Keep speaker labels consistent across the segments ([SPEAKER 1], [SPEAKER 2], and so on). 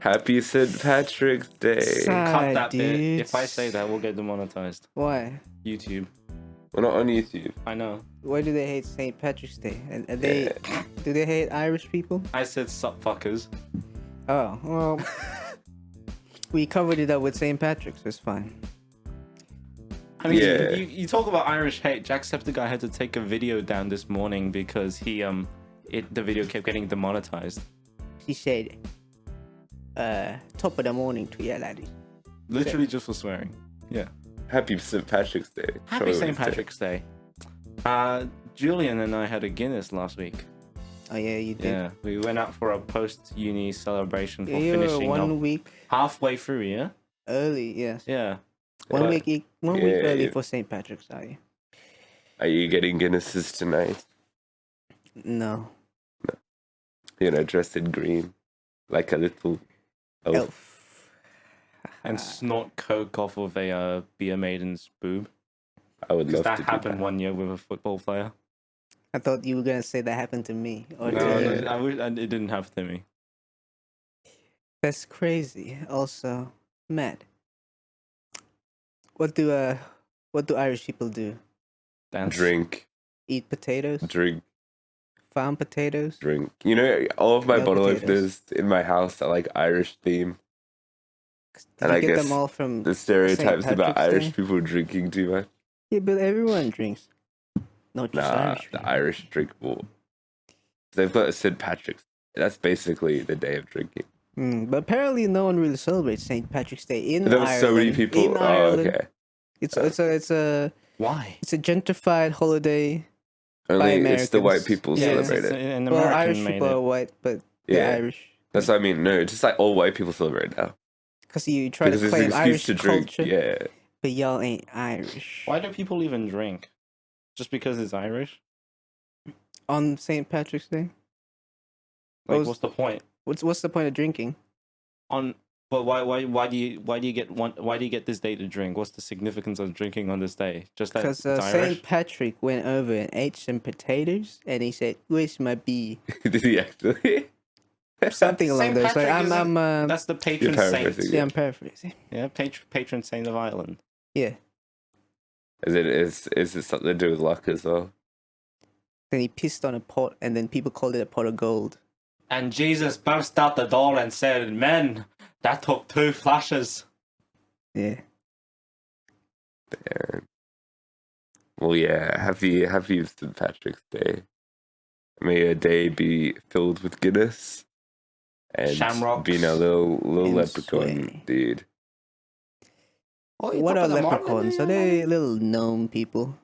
[SPEAKER 1] Happy St. Patrick's Day.
[SPEAKER 2] Cut that bit.
[SPEAKER 3] Dude.
[SPEAKER 2] If I say that, we'll get demonetized.
[SPEAKER 3] Why?
[SPEAKER 2] YouTube.
[SPEAKER 1] We're not on YouTube.
[SPEAKER 2] I know.
[SPEAKER 3] Why do they hate St. Patrick's Day? And they do they hate Irish people?
[SPEAKER 2] I said sup fuckers.
[SPEAKER 3] Oh well, we covered it up with St. Patrick's. It's fine.
[SPEAKER 2] I mean,
[SPEAKER 1] Yeah.
[SPEAKER 2] you talk about Irish hate. Jacksepticeye had to take a video down this morning because the video kept getting demonetized.
[SPEAKER 3] She said, top of the morning to you, laddie.
[SPEAKER 2] Literally just for swearing. Yeah.
[SPEAKER 1] Happy St. Patrick's Day.
[SPEAKER 2] Happy St. Patrick's Day. Julian and I had a Guinness last week.
[SPEAKER 3] Oh yeah, you did.
[SPEAKER 2] Yeah, we went out for a post-uni celebration for
[SPEAKER 3] Yeah, you were
[SPEAKER 2] finishing up
[SPEAKER 3] 1 week
[SPEAKER 2] halfway through, yeah?
[SPEAKER 3] early. Yes.
[SPEAKER 2] Yeah.
[SPEAKER 3] One
[SPEAKER 2] But-
[SPEAKER 3] week early for St. Patrick's Day.
[SPEAKER 1] Are you getting Guinnesses tonight?
[SPEAKER 3] No.
[SPEAKER 1] Dressed in green. Like a little elf.
[SPEAKER 2] And snort coke off of a beer maiden's boob.
[SPEAKER 1] I would love
[SPEAKER 2] That
[SPEAKER 1] to
[SPEAKER 2] happened
[SPEAKER 1] do that.
[SPEAKER 2] 1 year with a football player.
[SPEAKER 3] I thought you were gonna say that happened to me. Or
[SPEAKER 2] No,
[SPEAKER 3] to you.
[SPEAKER 2] it didn't happen to me.
[SPEAKER 3] That's crazy. Also, Matt. What do Irish people do?
[SPEAKER 2] Dance.
[SPEAKER 1] Drink.
[SPEAKER 3] Eat potatoes?
[SPEAKER 1] Drink.
[SPEAKER 3] Farm potatoes?
[SPEAKER 1] Drink. All of my
[SPEAKER 3] No
[SPEAKER 1] bottle
[SPEAKER 3] potatoes.
[SPEAKER 1] openers in my house are like Irish theme.
[SPEAKER 3] Did
[SPEAKER 1] And
[SPEAKER 3] you
[SPEAKER 1] I
[SPEAKER 3] get
[SPEAKER 1] guess
[SPEAKER 3] them all from?
[SPEAKER 1] The stereotypes about
[SPEAKER 3] Patrick's
[SPEAKER 1] Irish
[SPEAKER 3] Day?
[SPEAKER 1] people drinking too much.
[SPEAKER 3] Yeah, but everyone drinks. Not just
[SPEAKER 1] Nah,
[SPEAKER 3] Irish.
[SPEAKER 1] the
[SPEAKER 3] people.
[SPEAKER 1] Irish drink more. They've got St. Patrick's. That's basically the day of drinking.
[SPEAKER 3] But apparently, no one really celebrates St. Patrick's Day in
[SPEAKER 1] There were
[SPEAKER 3] Ireland.
[SPEAKER 1] so many people.
[SPEAKER 3] In
[SPEAKER 1] Oh,
[SPEAKER 3] Ireland.
[SPEAKER 1] okay.
[SPEAKER 3] It's a
[SPEAKER 2] Why?
[SPEAKER 3] gentrified holiday.
[SPEAKER 1] Only it's the
[SPEAKER 3] Americans.
[SPEAKER 1] white people
[SPEAKER 3] Yeah,
[SPEAKER 1] celebrate it.
[SPEAKER 2] An
[SPEAKER 3] Well,
[SPEAKER 2] American
[SPEAKER 3] Irish
[SPEAKER 2] made
[SPEAKER 3] people are
[SPEAKER 2] it.
[SPEAKER 3] white, but they're
[SPEAKER 1] Yeah.
[SPEAKER 3] Irish.
[SPEAKER 1] That's what I mean. No, just like all white people celebrate now.
[SPEAKER 3] Because you try
[SPEAKER 1] Because
[SPEAKER 3] to
[SPEAKER 1] it's an
[SPEAKER 3] claim
[SPEAKER 1] excuse
[SPEAKER 3] Irish
[SPEAKER 1] to drink.
[SPEAKER 3] culture,
[SPEAKER 1] Yeah.
[SPEAKER 3] but y'all ain't Irish.
[SPEAKER 2] Why do people even drink? Just because it's Irish?
[SPEAKER 3] On St. Patrick's Day?
[SPEAKER 2] Like,
[SPEAKER 3] Those-
[SPEAKER 2] what's the point?
[SPEAKER 3] What's the point of drinking?
[SPEAKER 2] But why do you get this day to drink? What's the significance of drinking on this day? Just that
[SPEAKER 3] Because
[SPEAKER 2] it's Irish.
[SPEAKER 3] St. Patrick went over and ate some potatoes, and he said, "Where's my bee?"
[SPEAKER 1] Did he actually?
[SPEAKER 3] Something along
[SPEAKER 2] Saint
[SPEAKER 3] those lines.
[SPEAKER 2] Patrick
[SPEAKER 3] I'm
[SPEAKER 2] That's the patron
[SPEAKER 1] You're
[SPEAKER 2] saint.
[SPEAKER 1] paraphrasing.
[SPEAKER 3] yeah, I'm paraphrasing.
[SPEAKER 2] Yeah, patron saint of Ireland.
[SPEAKER 3] Yeah.
[SPEAKER 1] Is it something to do with luck as well?
[SPEAKER 3] Then he pissed on a pot, and then people called it a pot of gold.
[SPEAKER 2] And Jesus burst out the door and said, "Men, that took 2 flashes."
[SPEAKER 3] Yeah.
[SPEAKER 1] Damn. Well, yeah. Happy St. Patrick's Day. May a day be filled with Guinness and
[SPEAKER 2] Shamrocks.
[SPEAKER 1] being a little
[SPEAKER 3] And
[SPEAKER 1] leprechaun
[SPEAKER 3] sway.
[SPEAKER 1] dude.
[SPEAKER 3] What are leprechauns? Are they little gnome people?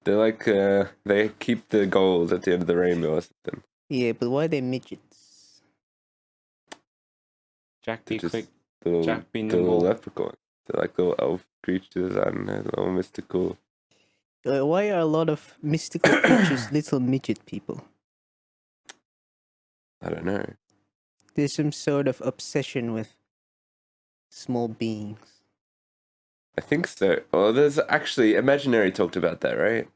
[SPEAKER 1] They're like they keep the gold at the end of the rainbow or something.
[SPEAKER 3] Yeah, but why are they midgets?
[SPEAKER 2] Jack, be
[SPEAKER 1] They're just
[SPEAKER 2] quick.
[SPEAKER 1] little,
[SPEAKER 2] Jack, be
[SPEAKER 1] little
[SPEAKER 2] nimble.
[SPEAKER 1] leprechauns. They're like little elf creatures and little mystical.
[SPEAKER 3] Why are a lot of mystical creatures little midget people?
[SPEAKER 1] I don't know.
[SPEAKER 3] There's some sort of obsession with small beings.
[SPEAKER 1] I think so. Well, there's actually Imaginary talked about that, right?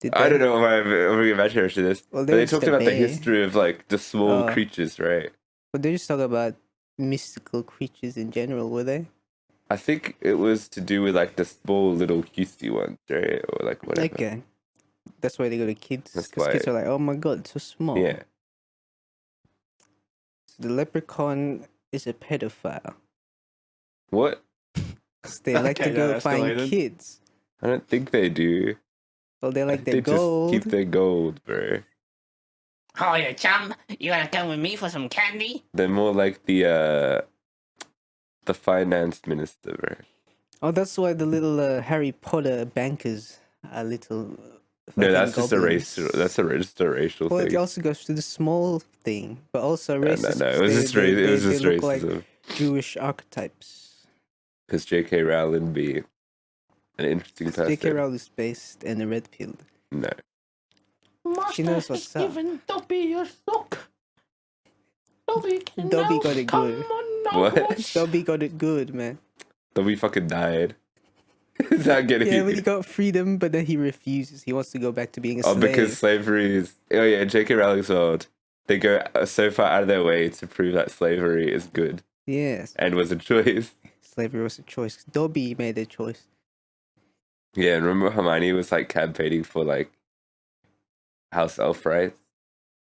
[SPEAKER 3] Did
[SPEAKER 1] I
[SPEAKER 3] they?
[SPEAKER 1] don't know if I'm Imaginary to this,
[SPEAKER 3] Well,
[SPEAKER 1] but they
[SPEAKER 3] there's
[SPEAKER 1] talked
[SPEAKER 3] the
[SPEAKER 1] about the
[SPEAKER 3] bear.
[SPEAKER 1] history of like the small
[SPEAKER 3] Oh.
[SPEAKER 1] creatures, right?
[SPEAKER 3] But they just talk about mystical creatures in general, were they?
[SPEAKER 1] I think it was to do with like the small little cutesy ones, right? Or like whatever.
[SPEAKER 3] Okay. That's why they go to kids.
[SPEAKER 1] That's
[SPEAKER 3] Because kids
[SPEAKER 1] why-
[SPEAKER 3] are like, oh my god, it's so small.
[SPEAKER 1] Yeah.
[SPEAKER 3] So the leprechaun is a pedophile.
[SPEAKER 1] What?
[SPEAKER 3] 'Cause they like to
[SPEAKER 2] Okay,
[SPEAKER 3] go
[SPEAKER 2] that
[SPEAKER 3] find
[SPEAKER 2] escalated.
[SPEAKER 3] kids.
[SPEAKER 1] I don't think they do.
[SPEAKER 3] Well, they like
[SPEAKER 1] I
[SPEAKER 3] their
[SPEAKER 1] think they
[SPEAKER 3] gold.
[SPEAKER 1] just keep their gold, bro.
[SPEAKER 4] Oh, you chum, you gonna come with me for some candy?
[SPEAKER 1] They're more like the finance minister, bro.
[SPEAKER 3] Oh, that's why the little Harry Potter bankers are little.
[SPEAKER 1] No,
[SPEAKER 3] fucking
[SPEAKER 1] that's just a
[SPEAKER 3] goblins.
[SPEAKER 1] racial. That's just a racial
[SPEAKER 3] Well, it
[SPEAKER 1] thing.
[SPEAKER 3] also goes to the small thing, but also
[SPEAKER 1] No,
[SPEAKER 3] racist.
[SPEAKER 1] no, it was just
[SPEAKER 3] They look like
[SPEAKER 1] racism.
[SPEAKER 3] Jewish archetypes.
[SPEAKER 1] Because J.K. Rowling be an interesting person.
[SPEAKER 3] J.K. Rowling is based in the red pill.
[SPEAKER 1] No.
[SPEAKER 3] She knows what's up.
[SPEAKER 4] Given Dobby your sock. Dobby can
[SPEAKER 3] Dobby
[SPEAKER 4] now
[SPEAKER 3] got it
[SPEAKER 4] come
[SPEAKER 3] good.
[SPEAKER 4] on now,
[SPEAKER 1] What?
[SPEAKER 4] boys.
[SPEAKER 3] Dobby got it good, man.
[SPEAKER 1] Dobby fucking died. Is that getting
[SPEAKER 3] Yeah, but he got freedom, but then he refuses. He wants to go back to being a
[SPEAKER 1] Oh,
[SPEAKER 3] slave.
[SPEAKER 1] because slavery is. Oh, yeah, J.K. Rowling's world. they go so far out of their way to prove that slavery is good
[SPEAKER 3] Yes.
[SPEAKER 1] and was a choice.
[SPEAKER 3] Slavery was a choice. Dobby made a choice.
[SPEAKER 1] Yeah, and remember Hermione was like campaigning for like house elf rights,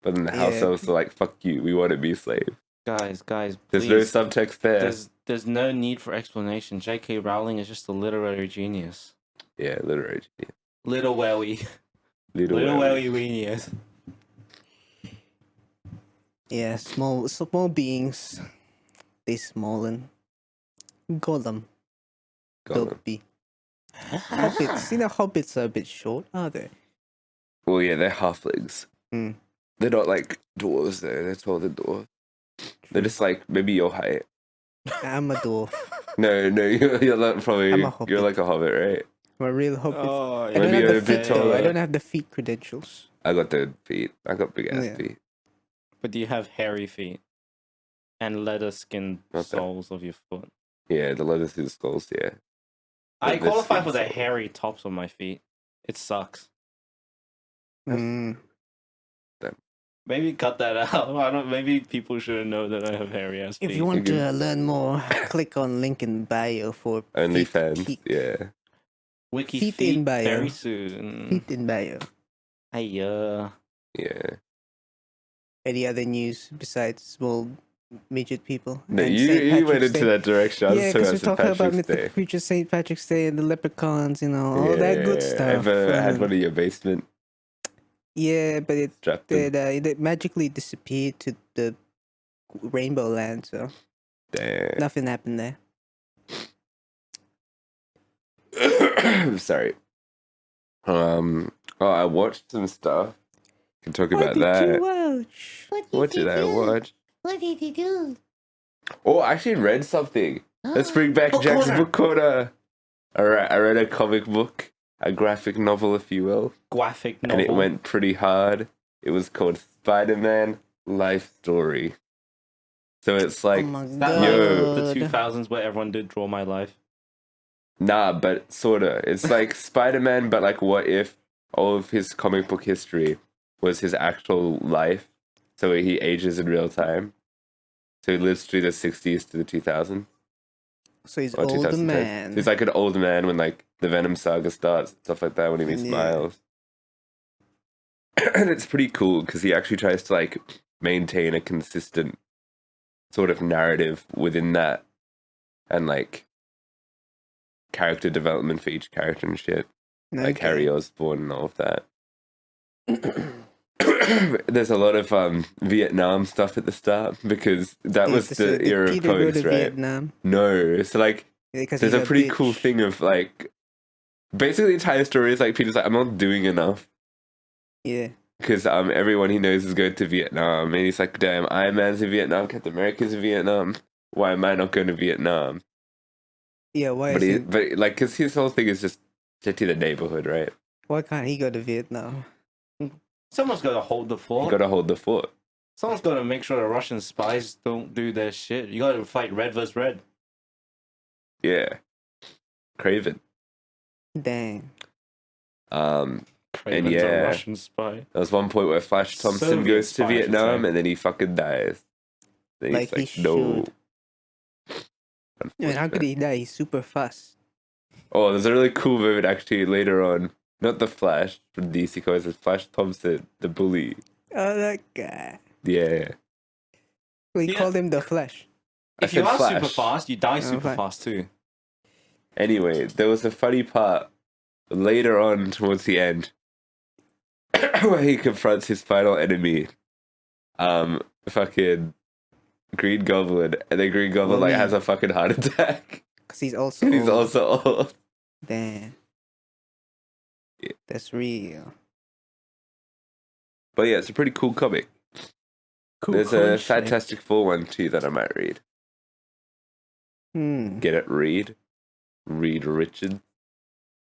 [SPEAKER 1] but then the house
[SPEAKER 3] Yeah.
[SPEAKER 1] elves were like, "Fuck you, we want to be slaves."
[SPEAKER 2] Guys,
[SPEAKER 1] There's
[SPEAKER 2] please.
[SPEAKER 1] no subtext there.
[SPEAKER 2] There's no need for explanation. J.K. Rowling is just a literary genius.
[SPEAKER 1] Yeah, literary genius.
[SPEAKER 2] Little welly.
[SPEAKER 1] Little
[SPEAKER 2] Little
[SPEAKER 1] Ellie.
[SPEAKER 2] welly genius.
[SPEAKER 3] Yeah, small beings. They small and Gollum.
[SPEAKER 1] Gollum.
[SPEAKER 3] Dobby. Hobbits. You know, hobbits are a bit short, are they?
[SPEAKER 1] Well, yeah, they're halflings.
[SPEAKER 3] Hmm.
[SPEAKER 1] They're not like dwarves though. They're taller dwarves. They're just like maybe your height.
[SPEAKER 3] I'm a dwarf.
[SPEAKER 1] No, you're not probably.
[SPEAKER 3] I'm a hobbit.
[SPEAKER 1] You're like a hobbit, right?
[SPEAKER 3] I'm a real hobbit.
[SPEAKER 2] Oh,
[SPEAKER 3] I don't
[SPEAKER 1] Maybe
[SPEAKER 3] have
[SPEAKER 1] you're
[SPEAKER 3] the
[SPEAKER 1] a bit
[SPEAKER 3] feet though. I
[SPEAKER 1] taller.
[SPEAKER 3] don't have the feet credentials.
[SPEAKER 1] I got the feet. I got big ass
[SPEAKER 3] Yeah.
[SPEAKER 1] feet.
[SPEAKER 2] but you have hairy feet and leather skinned
[SPEAKER 1] Not that-
[SPEAKER 2] soles of your foot.
[SPEAKER 1] Yeah, the leather through the skulls. Yeah.
[SPEAKER 2] I
[SPEAKER 1] But the
[SPEAKER 2] qualify for
[SPEAKER 1] skin
[SPEAKER 2] the
[SPEAKER 1] sole.
[SPEAKER 2] hairy tops of my feet. It sucks.
[SPEAKER 3] Mm.
[SPEAKER 2] Maybe cut that out. I don't. Maybe people shouldn't know that I have hairy ass feet.
[SPEAKER 3] If you want
[SPEAKER 1] You
[SPEAKER 3] to learn more, click on link in bio for
[SPEAKER 1] OnlyFans.
[SPEAKER 3] feet,
[SPEAKER 1] Yeah.
[SPEAKER 2] Wiki
[SPEAKER 3] feet
[SPEAKER 2] feet
[SPEAKER 3] in bio.
[SPEAKER 2] very soon.
[SPEAKER 3] feet in bio.
[SPEAKER 2] Hey,
[SPEAKER 1] Yeah.
[SPEAKER 3] Any other news besides small midget people?
[SPEAKER 1] No,
[SPEAKER 3] and
[SPEAKER 1] you
[SPEAKER 3] St.
[SPEAKER 1] went
[SPEAKER 3] Patrick's
[SPEAKER 1] into
[SPEAKER 3] Day?
[SPEAKER 1] that direction. I was
[SPEAKER 3] Yeah,
[SPEAKER 1] talking
[SPEAKER 3] because we're
[SPEAKER 1] about
[SPEAKER 3] talking about
[SPEAKER 1] St. Patrick's Day.
[SPEAKER 3] mythical creatures, St. Patrick's Day, and the leprechauns, all that good
[SPEAKER 1] Yeah.
[SPEAKER 3] stuff.
[SPEAKER 1] Ever had
[SPEAKER 3] And-
[SPEAKER 1] one in your basement
[SPEAKER 3] yeah, but
[SPEAKER 1] strapped in?
[SPEAKER 3] it magically disappeared to the Rainbow Land, so
[SPEAKER 1] Damn.
[SPEAKER 3] nothing happened there.
[SPEAKER 1] Sorry. Oh, I watched some stuff. Can talk
[SPEAKER 3] What
[SPEAKER 1] about
[SPEAKER 3] did
[SPEAKER 1] that.
[SPEAKER 3] you watch?
[SPEAKER 1] What did I watch?
[SPEAKER 4] What did you do?
[SPEAKER 1] Oh, I actually read something. Let's bring back
[SPEAKER 2] Book
[SPEAKER 1] Jack's
[SPEAKER 2] corner.
[SPEAKER 1] book corner. Alright, I read a comic book, a graphic novel, if you will,
[SPEAKER 2] graphic
[SPEAKER 1] and
[SPEAKER 2] novel.
[SPEAKER 1] it went pretty hard. It was called Spider-Man Life Story. So it's like,
[SPEAKER 3] oh my
[SPEAKER 2] That
[SPEAKER 1] Yo.
[SPEAKER 2] like the
[SPEAKER 3] god.
[SPEAKER 2] 2000s where everyone did Draw My Life.
[SPEAKER 1] nah, but sorta. It's like Spider-Man, but like, what if all of his comic book history was his actual life? So he ages in real time. So he lives through the 60s to the 2000s.
[SPEAKER 3] So he's
[SPEAKER 1] Or
[SPEAKER 3] older
[SPEAKER 1] 2010.
[SPEAKER 3] man.
[SPEAKER 1] He's like an old man when like the Venom saga starts, stuff like that, when he meets
[SPEAKER 3] Yeah.
[SPEAKER 1] Miles. And it's pretty cool because he actually tries to like maintain a consistent sort of narrative within that, and like character development for each character and shit. Like
[SPEAKER 3] Okay.
[SPEAKER 1] Harry Osborn and all of that. There's a lot of Vietnam stuff at the start because that was the era of
[SPEAKER 3] Peter go
[SPEAKER 1] comics,
[SPEAKER 3] to
[SPEAKER 1] right?
[SPEAKER 3] Vietnam.
[SPEAKER 1] No, so like
[SPEAKER 3] Because
[SPEAKER 1] there's
[SPEAKER 3] he's
[SPEAKER 1] a pretty
[SPEAKER 3] bitch.
[SPEAKER 1] cool thing of like basically the entire story is like Peter's like, I'm not doing enough
[SPEAKER 3] Yeah.
[SPEAKER 1] because everyone he knows is going to Vietnam, and he's like, damn, Iron Man's in Vietnam, Captain America's in Vietnam, why am I not going to Vietnam?
[SPEAKER 3] Yeah, why
[SPEAKER 1] But
[SPEAKER 3] is
[SPEAKER 1] he,
[SPEAKER 3] he,
[SPEAKER 1] but like, because his whole thing is just to the neighborhood, right?
[SPEAKER 3] why can't he go to Vietnam?
[SPEAKER 2] Someone's got to hold the
[SPEAKER 1] You
[SPEAKER 2] fort.
[SPEAKER 1] got to hold the fort.
[SPEAKER 2] Someone's got to make sure the Russian spies don't do their shit. You got to fight red versus red.
[SPEAKER 1] Yeah, Craven.
[SPEAKER 3] Dang.
[SPEAKER 2] Craven's
[SPEAKER 1] yeah.
[SPEAKER 2] a Russian spy.
[SPEAKER 1] There was one point where Flash Thompson
[SPEAKER 2] Soviet
[SPEAKER 1] goes
[SPEAKER 2] spy,
[SPEAKER 1] to
[SPEAKER 2] I should
[SPEAKER 1] Vietnam
[SPEAKER 2] say.
[SPEAKER 1] and then he fucking dies. Then
[SPEAKER 3] Like he
[SPEAKER 1] he's like, no.
[SPEAKER 3] I mean, how could he die? He's super fast.
[SPEAKER 1] Oh, there's a really cool moment actually later on. Not the Flash from DC Comics, it's Flash Thompson, the bully.
[SPEAKER 3] Oh, that guy.
[SPEAKER 1] Yeah.
[SPEAKER 3] Well, he
[SPEAKER 2] Yeah.
[SPEAKER 3] called him the Flash.
[SPEAKER 2] If
[SPEAKER 1] I
[SPEAKER 2] you
[SPEAKER 1] said
[SPEAKER 2] are
[SPEAKER 1] Flash.
[SPEAKER 2] super fast, you die
[SPEAKER 3] Oh,
[SPEAKER 2] super
[SPEAKER 3] fine.
[SPEAKER 2] fast too.
[SPEAKER 1] Anyway, there was a funny part later on towards the end where he confronts his final enemy, fucking Green Goblin, and then Green Goblin
[SPEAKER 3] Well,
[SPEAKER 1] like
[SPEAKER 3] me.
[SPEAKER 1] has a fucking heart attack.
[SPEAKER 3] Because he's also
[SPEAKER 1] And he's
[SPEAKER 3] old.
[SPEAKER 1] also old.
[SPEAKER 3] Damn.
[SPEAKER 1] Yeah.
[SPEAKER 3] That's real.
[SPEAKER 1] But yeah, it's a pretty cool comic.
[SPEAKER 3] Cool.
[SPEAKER 1] There's
[SPEAKER 3] cool
[SPEAKER 1] a
[SPEAKER 3] shit.
[SPEAKER 1] Fantastic Four one too that I might read.
[SPEAKER 3] Hmm.
[SPEAKER 1] Get it? Read Richard.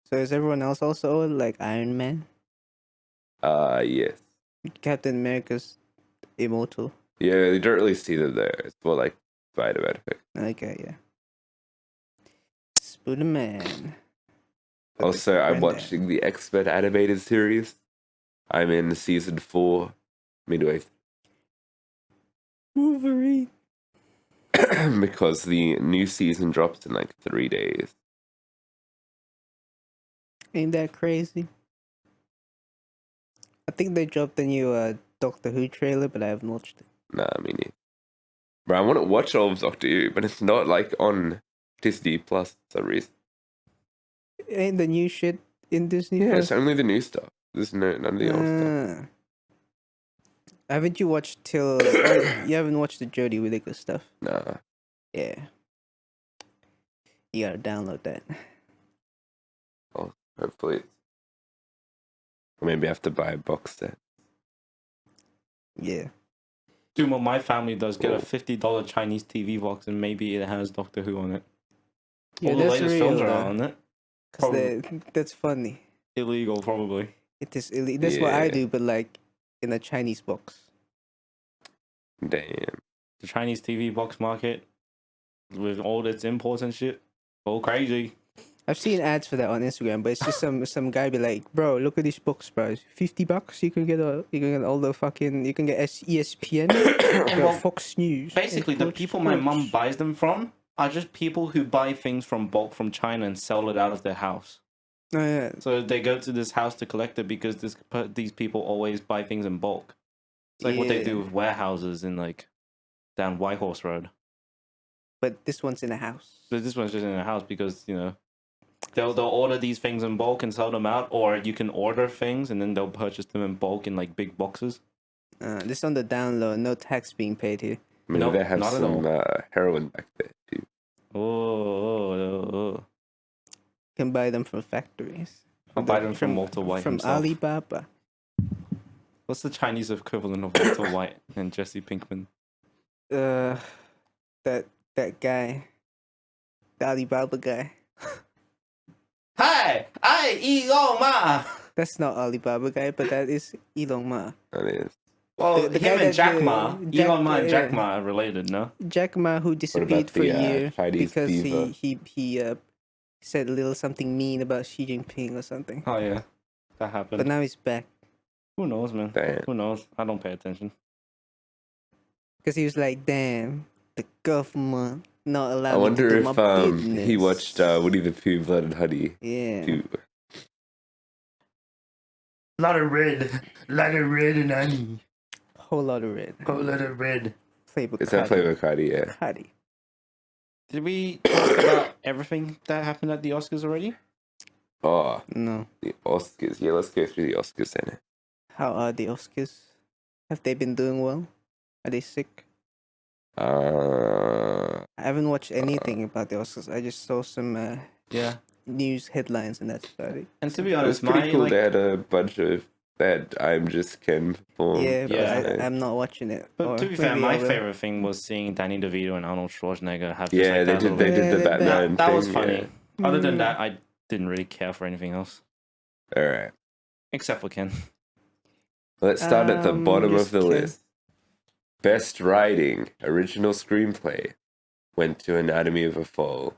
[SPEAKER 3] So is everyone else also old, like Iron Man?
[SPEAKER 1] Yes.
[SPEAKER 3] Captain America's immortal.
[SPEAKER 1] Yeah, you don't really see them there. It's more like Spider-Man effect.
[SPEAKER 3] Okay, yeah. Spider-Man.
[SPEAKER 1] Also, I'm
[SPEAKER 3] Granddad.
[SPEAKER 1] watching the X-Men animated series. I'm in season 4, midway.
[SPEAKER 3] Wolverine.
[SPEAKER 1] because the new season drops in like 3 days.
[SPEAKER 3] Ain't that crazy? I think they dropped the new Doctor Who trailer, but I haven't watched it.
[SPEAKER 1] Nah, I mean, bro, I want to watch all of Doctor Who, but it's not like on Disney Plus for some reason.
[SPEAKER 3] Ain't the new shit in Disney
[SPEAKER 1] Yeah,
[SPEAKER 3] Plus?
[SPEAKER 1] it's only the new stuff. There's none of the old stuff.
[SPEAKER 3] Haven't you watched you haven't watched the Jodie Whittaker stuff?
[SPEAKER 1] Nah.
[SPEAKER 3] Yeah. You gotta download that.
[SPEAKER 1] Oh, hopefully. Or maybe I have to buy a box set.
[SPEAKER 3] Yeah.
[SPEAKER 2] Dude, well, my family does get a $50 Chinese TV box, and maybe it has Doctor Who on it.
[SPEAKER 3] Yeah,
[SPEAKER 2] All the
[SPEAKER 3] that's
[SPEAKER 2] latest
[SPEAKER 3] real,
[SPEAKER 2] films are
[SPEAKER 3] though.
[SPEAKER 2] on it.
[SPEAKER 3] Because that's funny.
[SPEAKER 2] Illegal, probably.
[SPEAKER 3] It is illegal. That's what I
[SPEAKER 1] Yeah.
[SPEAKER 3] do, but like in a Chinese box.
[SPEAKER 1] Damn.
[SPEAKER 2] The Chinese TV box market, with all its imports and shit, all crazy.
[SPEAKER 3] I've seen ads for that on Instagram, but it's just some guy be like, bro, look at this box, bro. $50, you can get all the fucking, you can get ESPN, you got
[SPEAKER 2] well,
[SPEAKER 3] Fox News.
[SPEAKER 2] Basically, the people my mum buys them from are just people who buy things from bulk from China and sell it out of their house.
[SPEAKER 3] Oh, yeah.
[SPEAKER 2] So they go to this house to collect it because these people always buy things in bulk. It's like what they do with warehouses in like down Whitehorse Road.
[SPEAKER 3] But this one's in a house.
[SPEAKER 2] But this one's just in a house because, you know, they'll order these things in bulk and sell them out, or you can order things and then they'll purchase them in bulk in like big boxes.
[SPEAKER 3] This on the download, no tax being paid here.
[SPEAKER 1] Maybe
[SPEAKER 2] Nope,
[SPEAKER 1] they have
[SPEAKER 2] not at
[SPEAKER 1] some
[SPEAKER 2] all.
[SPEAKER 1] heroin back there too.
[SPEAKER 2] Oh.
[SPEAKER 3] Can buy them from factories.
[SPEAKER 2] I'll buy them from Walter White
[SPEAKER 3] From
[SPEAKER 2] himself.
[SPEAKER 3] Alibaba.
[SPEAKER 2] What's the Chinese equivalent of Walter White and Jesse Pinkman?
[SPEAKER 3] That guy. The Alibaba guy.
[SPEAKER 2] Hi, I Elon Ma.
[SPEAKER 3] That's not Alibaba guy, but that is Elon Ma.
[SPEAKER 1] That is.
[SPEAKER 2] Well,
[SPEAKER 3] The
[SPEAKER 2] him
[SPEAKER 3] guy
[SPEAKER 2] and Jack
[SPEAKER 3] that,
[SPEAKER 2] Ma,
[SPEAKER 3] Jack-
[SPEAKER 2] Elon Ma and Jack
[SPEAKER 3] yeah.
[SPEAKER 2] Ma are related, no?
[SPEAKER 3] Jack Ma, who disappeared for
[SPEAKER 1] the,
[SPEAKER 3] a year
[SPEAKER 1] Chinese
[SPEAKER 3] because
[SPEAKER 1] diva?
[SPEAKER 3] he said a little something mean about Xi Jinping or something.
[SPEAKER 2] Oh yeah, that happened.
[SPEAKER 3] But now he's back
[SPEAKER 2] Who knows, man?
[SPEAKER 1] Damn.
[SPEAKER 2] Who knows? I don't pay attention.
[SPEAKER 3] because he was like, "Damn, the government not
[SPEAKER 1] I
[SPEAKER 3] allowed me
[SPEAKER 1] wonder
[SPEAKER 3] to do
[SPEAKER 1] if
[SPEAKER 3] my business."
[SPEAKER 1] he watched Woody the Pooh, Blood and Honey
[SPEAKER 3] Yeah.
[SPEAKER 1] too.
[SPEAKER 4] Lot of red and honey.
[SPEAKER 3] Whole lot of red.
[SPEAKER 4] Whole lot of red.
[SPEAKER 3] Playbook.
[SPEAKER 1] Is that Flavor Cardi? Yeah.
[SPEAKER 3] Cardi.
[SPEAKER 2] Did we talk about everything that happened at the Oscars already?
[SPEAKER 1] Oh,
[SPEAKER 3] No.
[SPEAKER 1] the Oscars. Yeah, let's go through the Oscars then.
[SPEAKER 3] How are the Oscars? Have they been doing well? Are they sick?
[SPEAKER 1] Uh,
[SPEAKER 3] I haven't watched anything about the Oscars. I just saw some
[SPEAKER 2] Yeah.
[SPEAKER 3] news headlines and that's about it.
[SPEAKER 2] And to be
[SPEAKER 1] it was
[SPEAKER 2] honest,
[SPEAKER 1] pretty
[SPEAKER 2] my
[SPEAKER 1] cool.
[SPEAKER 2] like,
[SPEAKER 1] They had a bunch of that I'm Just Ken perform.
[SPEAKER 3] Yeah, but
[SPEAKER 2] Yeah.
[SPEAKER 1] Nice.
[SPEAKER 3] I'm not watching it.
[SPEAKER 2] but
[SPEAKER 3] Or
[SPEAKER 2] to be fair,
[SPEAKER 3] maybe
[SPEAKER 2] my
[SPEAKER 3] I will.
[SPEAKER 2] favorite thing was seeing Danny DeVito and Arnold Schwarzenegger have just
[SPEAKER 1] Yeah,
[SPEAKER 2] like
[SPEAKER 1] they
[SPEAKER 2] that
[SPEAKER 1] did.
[SPEAKER 2] little-
[SPEAKER 1] They did the
[SPEAKER 3] Yeah,
[SPEAKER 1] Batman
[SPEAKER 2] that
[SPEAKER 1] thing.
[SPEAKER 2] was funny. Other than
[SPEAKER 3] Mm.
[SPEAKER 2] that, I didn't really care for anything else
[SPEAKER 1] Yeah. All right.
[SPEAKER 2] except for Ken.
[SPEAKER 1] Let's start at the bottom of
[SPEAKER 3] just
[SPEAKER 1] the
[SPEAKER 3] Ken.
[SPEAKER 1] list. Best writing, original screenplay, went to Anatomy of a Fall,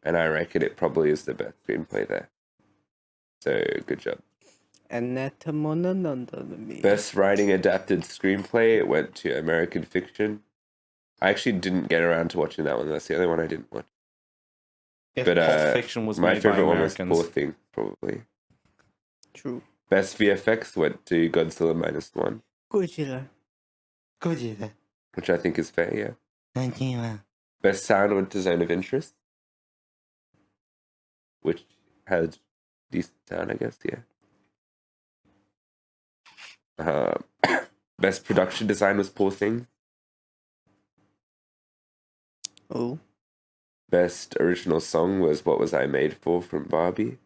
[SPEAKER 1] and I reckon it probably is the best screenplay there. So good job.
[SPEAKER 3] Anatomy.
[SPEAKER 1] Best writing adapted screenplay, it went to American Fiction. I actually didn't get around to watching that one. That's the only one I didn't watch.
[SPEAKER 2] If
[SPEAKER 1] But
[SPEAKER 2] Pulp Fiction was
[SPEAKER 1] my
[SPEAKER 2] made by
[SPEAKER 1] favorite one was
[SPEAKER 2] Americans,
[SPEAKER 1] Poor Thing, probably.
[SPEAKER 3] True.
[SPEAKER 1] Best VFX went to Godzilla -1,
[SPEAKER 3] Godzilla.
[SPEAKER 4] Godzilla.
[SPEAKER 1] which I think is fair. Yeah.
[SPEAKER 4] Thank you.
[SPEAKER 1] Best sound went to Zone of Interest, which had decent sound, I guess. Yeah. Best production design was Poor Thing.
[SPEAKER 3] Oh.
[SPEAKER 1] Best original song was What Was I Made For from Barbie.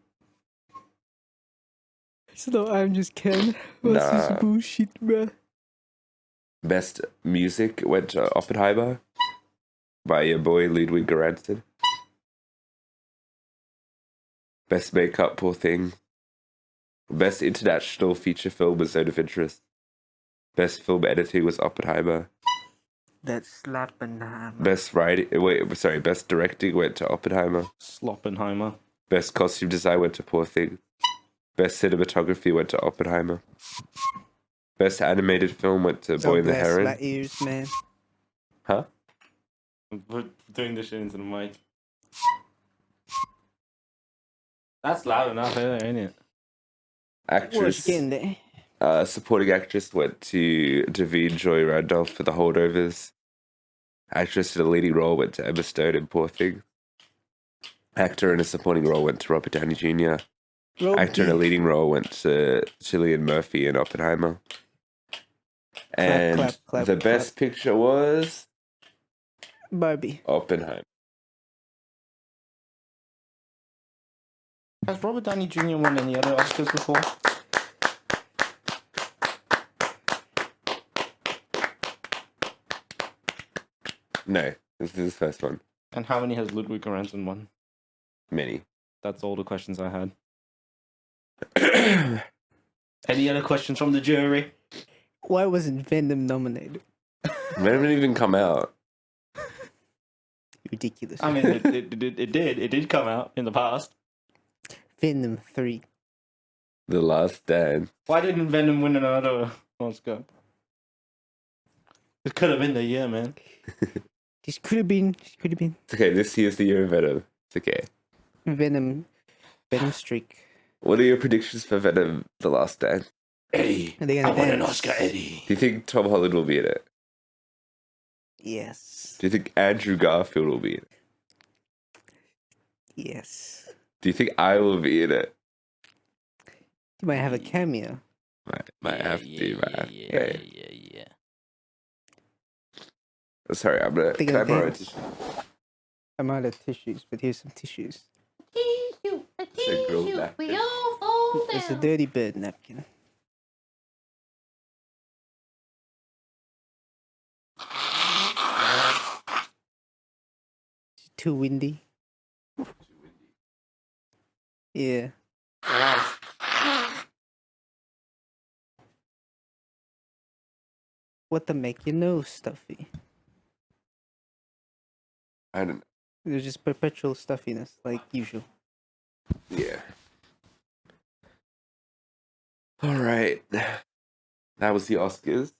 [SPEAKER 3] So I'm just Ken. What's
[SPEAKER 1] Nah.
[SPEAKER 3] this bullshit, bruh?
[SPEAKER 1] Best music went to Oppenheimer by your boy Ludwig Göransson. Best makeup, Poor Thing. Best international feature film was Zone of Interest. Best film editing was Oppenheimer.
[SPEAKER 3] That's Slappenheimer.
[SPEAKER 1] Best best directing went to Oppenheimer.
[SPEAKER 2] Sloppenheimer.
[SPEAKER 1] Best costume design went to Poor Thing. Best cinematography went to Oppenheimer. Best animated film went to Boy and the
[SPEAKER 3] bless
[SPEAKER 1] Heron.
[SPEAKER 3] my ears, man.
[SPEAKER 1] Huh?
[SPEAKER 2] We're doing this shit into the mic. That's loud enough, ain't it?
[SPEAKER 3] What's
[SPEAKER 1] Actress.
[SPEAKER 3] getting there?
[SPEAKER 1] Supporting actress went to Davine Joy Randolph for The Holdovers. Actress in a leading role went to Emma Stone in Poor Things. Actor in a supporting role went to Robert Downey Jr. Actor in a leading role went to Cillian Murphy in Oppenheimer. And
[SPEAKER 3] clap,
[SPEAKER 1] the best picture was
[SPEAKER 3] Barbie.
[SPEAKER 1] Oppenheimer.
[SPEAKER 2] Has Robert Downey Jr. won any other Oscars before?
[SPEAKER 1] No, this is his first one.
[SPEAKER 2] And how many has Ludwig Göransson won?
[SPEAKER 1] Many.
[SPEAKER 2] That's all the questions I had. Any other questions from the jury?
[SPEAKER 3] Why wasn't Venom nominated?
[SPEAKER 1] Venom didn't even come out.
[SPEAKER 3] Ridiculous.
[SPEAKER 2] I mean, it did come out in the past.
[SPEAKER 3] Venom 3.
[SPEAKER 1] The Last Dance.
[SPEAKER 2] Why didn't Venom win another Oscar? It could have been the year, man.
[SPEAKER 3] This could have been.
[SPEAKER 1] It's okay, this year's the year of Venom. It's okay.
[SPEAKER 3] Venom streak.
[SPEAKER 1] What are your predictions for Venom: The Last Dance?
[SPEAKER 2] Eddie,
[SPEAKER 3] Are they gonna
[SPEAKER 2] I want an
[SPEAKER 3] dance?
[SPEAKER 2] Oscar, Eddie.
[SPEAKER 1] Do you think Tom Holland will be in it?
[SPEAKER 3] Yes.
[SPEAKER 1] Do you think Andrew Garfield will be in it?
[SPEAKER 3] Yes.
[SPEAKER 1] Do you think I will be in it?
[SPEAKER 3] You might have a cameo.
[SPEAKER 1] Might have to, man.
[SPEAKER 2] Yeah.
[SPEAKER 1] Sorry, I'm gonna.
[SPEAKER 3] Think
[SPEAKER 1] Can I
[SPEAKER 3] of
[SPEAKER 1] borrow a
[SPEAKER 3] dance.
[SPEAKER 1] tissue?
[SPEAKER 3] I'm out of tissues, but here's some tissues.
[SPEAKER 4] Tissue, a
[SPEAKER 1] It's a girl
[SPEAKER 4] tissue,
[SPEAKER 1] napkin.
[SPEAKER 4] we all fall
[SPEAKER 3] It's a
[SPEAKER 4] down.
[SPEAKER 3] dirty bird napkin. It's too windy. Yeah. What to make your nose stuffy?
[SPEAKER 1] I don't know.
[SPEAKER 3] There's just perpetual stuffiness, like usual.
[SPEAKER 1] Yeah. All right. That was the Oscars.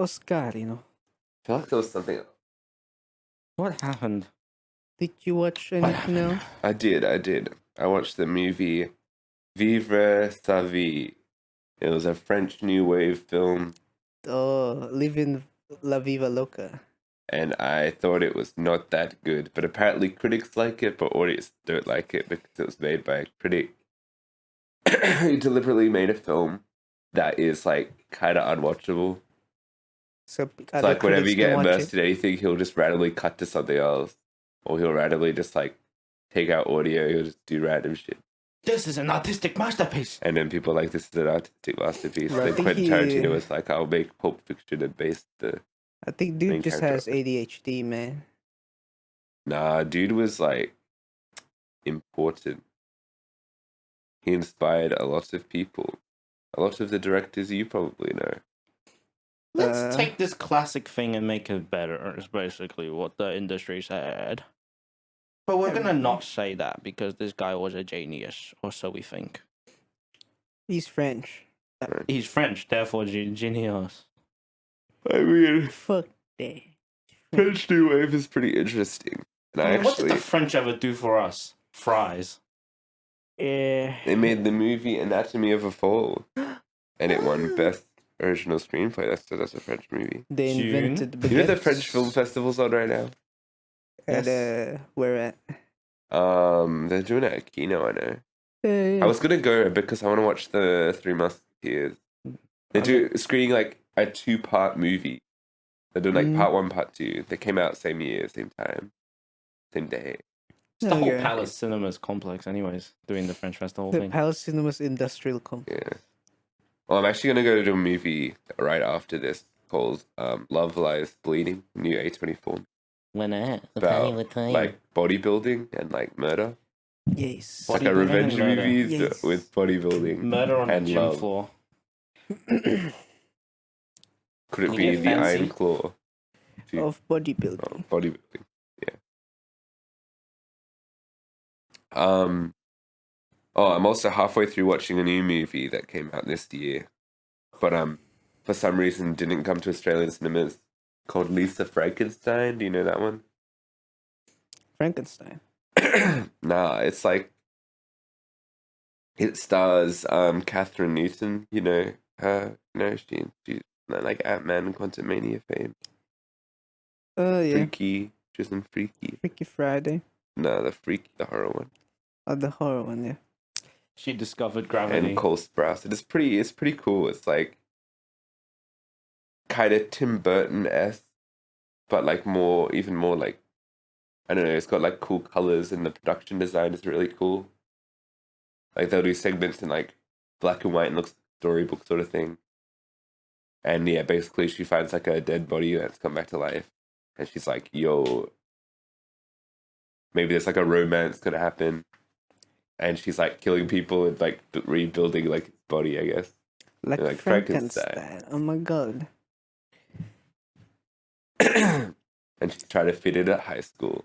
[SPEAKER 3] Oscar, you know.
[SPEAKER 1] I feel like there was something else.
[SPEAKER 2] What happened?
[SPEAKER 3] Did you watch anything else?
[SPEAKER 1] I did. I watched the movie Vivre sa vie. It was a French New Wave film,
[SPEAKER 3] Oh, living La Viva Loca.
[SPEAKER 1] and I thought it was not that good. But apparently critics like it, but audience don't like it because it was made by a critic who deliberately made a film that is like kind of unwatchable.
[SPEAKER 3] So
[SPEAKER 1] It's like whenever you get immersed in anything, he'll just randomly cut to something else, or he'll randomly just like take out audio. He'll just do random shit,
[SPEAKER 2] This is an artistic masterpiece.
[SPEAKER 1] and then people are like, "This is an artistic masterpiece."
[SPEAKER 3] Well, I
[SPEAKER 1] Then
[SPEAKER 3] think
[SPEAKER 1] Quentin
[SPEAKER 3] he-
[SPEAKER 1] Tarantino was like, "I'll make Pulp Fiction and base the."
[SPEAKER 3] I think
[SPEAKER 1] main
[SPEAKER 3] dude just
[SPEAKER 1] character.
[SPEAKER 3] has ADHD, man.
[SPEAKER 1] Nah, dude was like important. He inspired a lot of people, a lot of the directors you probably know.
[SPEAKER 2] Let's take this classic thing and make it better, is basically what the industry said. But we're gonna not say that because this guy was a genius, or so we think.
[SPEAKER 3] He's French.
[SPEAKER 2] He's French, therefore genius.
[SPEAKER 1] I mean,
[SPEAKER 3] Fuck that.
[SPEAKER 1] French New Wave is pretty interesting, and I
[SPEAKER 2] What did
[SPEAKER 1] actually
[SPEAKER 2] the French ever do for us? Fries.
[SPEAKER 3] Yeah.
[SPEAKER 1] they made the movie Anatomy of a Fall, and it won Best Original Screenplay. That's a French movie.
[SPEAKER 3] They
[SPEAKER 2] June.
[SPEAKER 3] invented the
[SPEAKER 1] You know the
[SPEAKER 3] baguettes
[SPEAKER 1] French film festival's on right now.
[SPEAKER 3] At where at?
[SPEAKER 1] They're doing it at Kino. I know. I was gonna go because I want to watch the Three Musketeers. They do screening like a 2-part movie. They're doing like part 1, part 2. They came out same year, same time, same day.
[SPEAKER 2] It's the whole
[SPEAKER 3] Okay.
[SPEAKER 2] Palace Cinemas complex, anyways, doing the French Festival
[SPEAKER 3] The
[SPEAKER 2] thing.
[SPEAKER 3] Palace Cinemas Industrial Complex.
[SPEAKER 1] Yeah. Well, I'm actually gonna go to a movie right after this called Love Lies Bleeding, new A24
[SPEAKER 4] When at? What
[SPEAKER 1] about
[SPEAKER 4] time? What time?
[SPEAKER 1] like bodybuilding and like murder.
[SPEAKER 3] Yes.
[SPEAKER 1] It's like a
[SPEAKER 2] Bodybuilding
[SPEAKER 1] revenge
[SPEAKER 2] and murder.
[SPEAKER 1] movie
[SPEAKER 3] Yes.
[SPEAKER 1] with bodybuilding.
[SPEAKER 2] Murder on the
[SPEAKER 1] and
[SPEAKER 2] gym
[SPEAKER 1] love.
[SPEAKER 2] floor.
[SPEAKER 1] Could it
[SPEAKER 2] You
[SPEAKER 1] be
[SPEAKER 2] get
[SPEAKER 1] the
[SPEAKER 2] fancy.
[SPEAKER 1] Iron Claw?
[SPEAKER 3] Of bodybuilding.
[SPEAKER 1] Bodybuilding. Yeah. Oh, I'm also halfway through watching a new movie that came out this year but for some reason didn't come to Australian cinemas. Called Lisa Frankenstein. Do you know that one?
[SPEAKER 3] Frankenstein.
[SPEAKER 1] Nah, it's like it stars Catherine Newton. You know her. No, she's like Ant-Man and Quantumania fame.
[SPEAKER 3] Oh yeah.
[SPEAKER 1] Freaky, she's in Freaky.
[SPEAKER 3] Freaky Friday.
[SPEAKER 1] No, the horror one.
[SPEAKER 3] Oh, the horror one, yeah.
[SPEAKER 2] She discovered gravity.
[SPEAKER 1] And Cole Sprouse. It's pretty cool. It's like kind of Tim Burton-esque, but like even more like, I don't know, it's got like cool colors and the production design is really cool. Like they'll do segments in like black and white and looks like a storybook sort of thing. And yeah, basically she finds like a dead body that's come back to life. And she's like, yo, maybe there's like a romance gonna happen. And she's like killing people and like rebuilding like his body, I guess.
[SPEAKER 3] Like Frankenstein. Oh my god.
[SPEAKER 1] And she's trying to fit in at high school.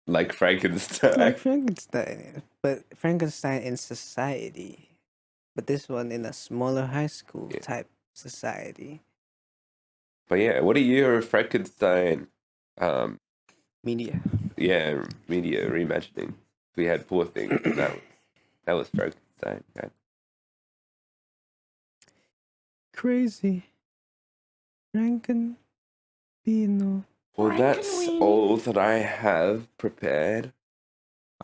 [SPEAKER 1] Like Frankenstein.
[SPEAKER 3] Like Frankenstein, yeah. But Frankenstein in society. But this one in a smaller high school type society.
[SPEAKER 1] But yeah, what are your Frankenstein
[SPEAKER 3] Media.
[SPEAKER 1] yeah, media reimagining? We had Poor Things. That was Frankenstein. Yeah.
[SPEAKER 3] Crazy. Frankenpino.
[SPEAKER 1] Well, that's all that I have prepared.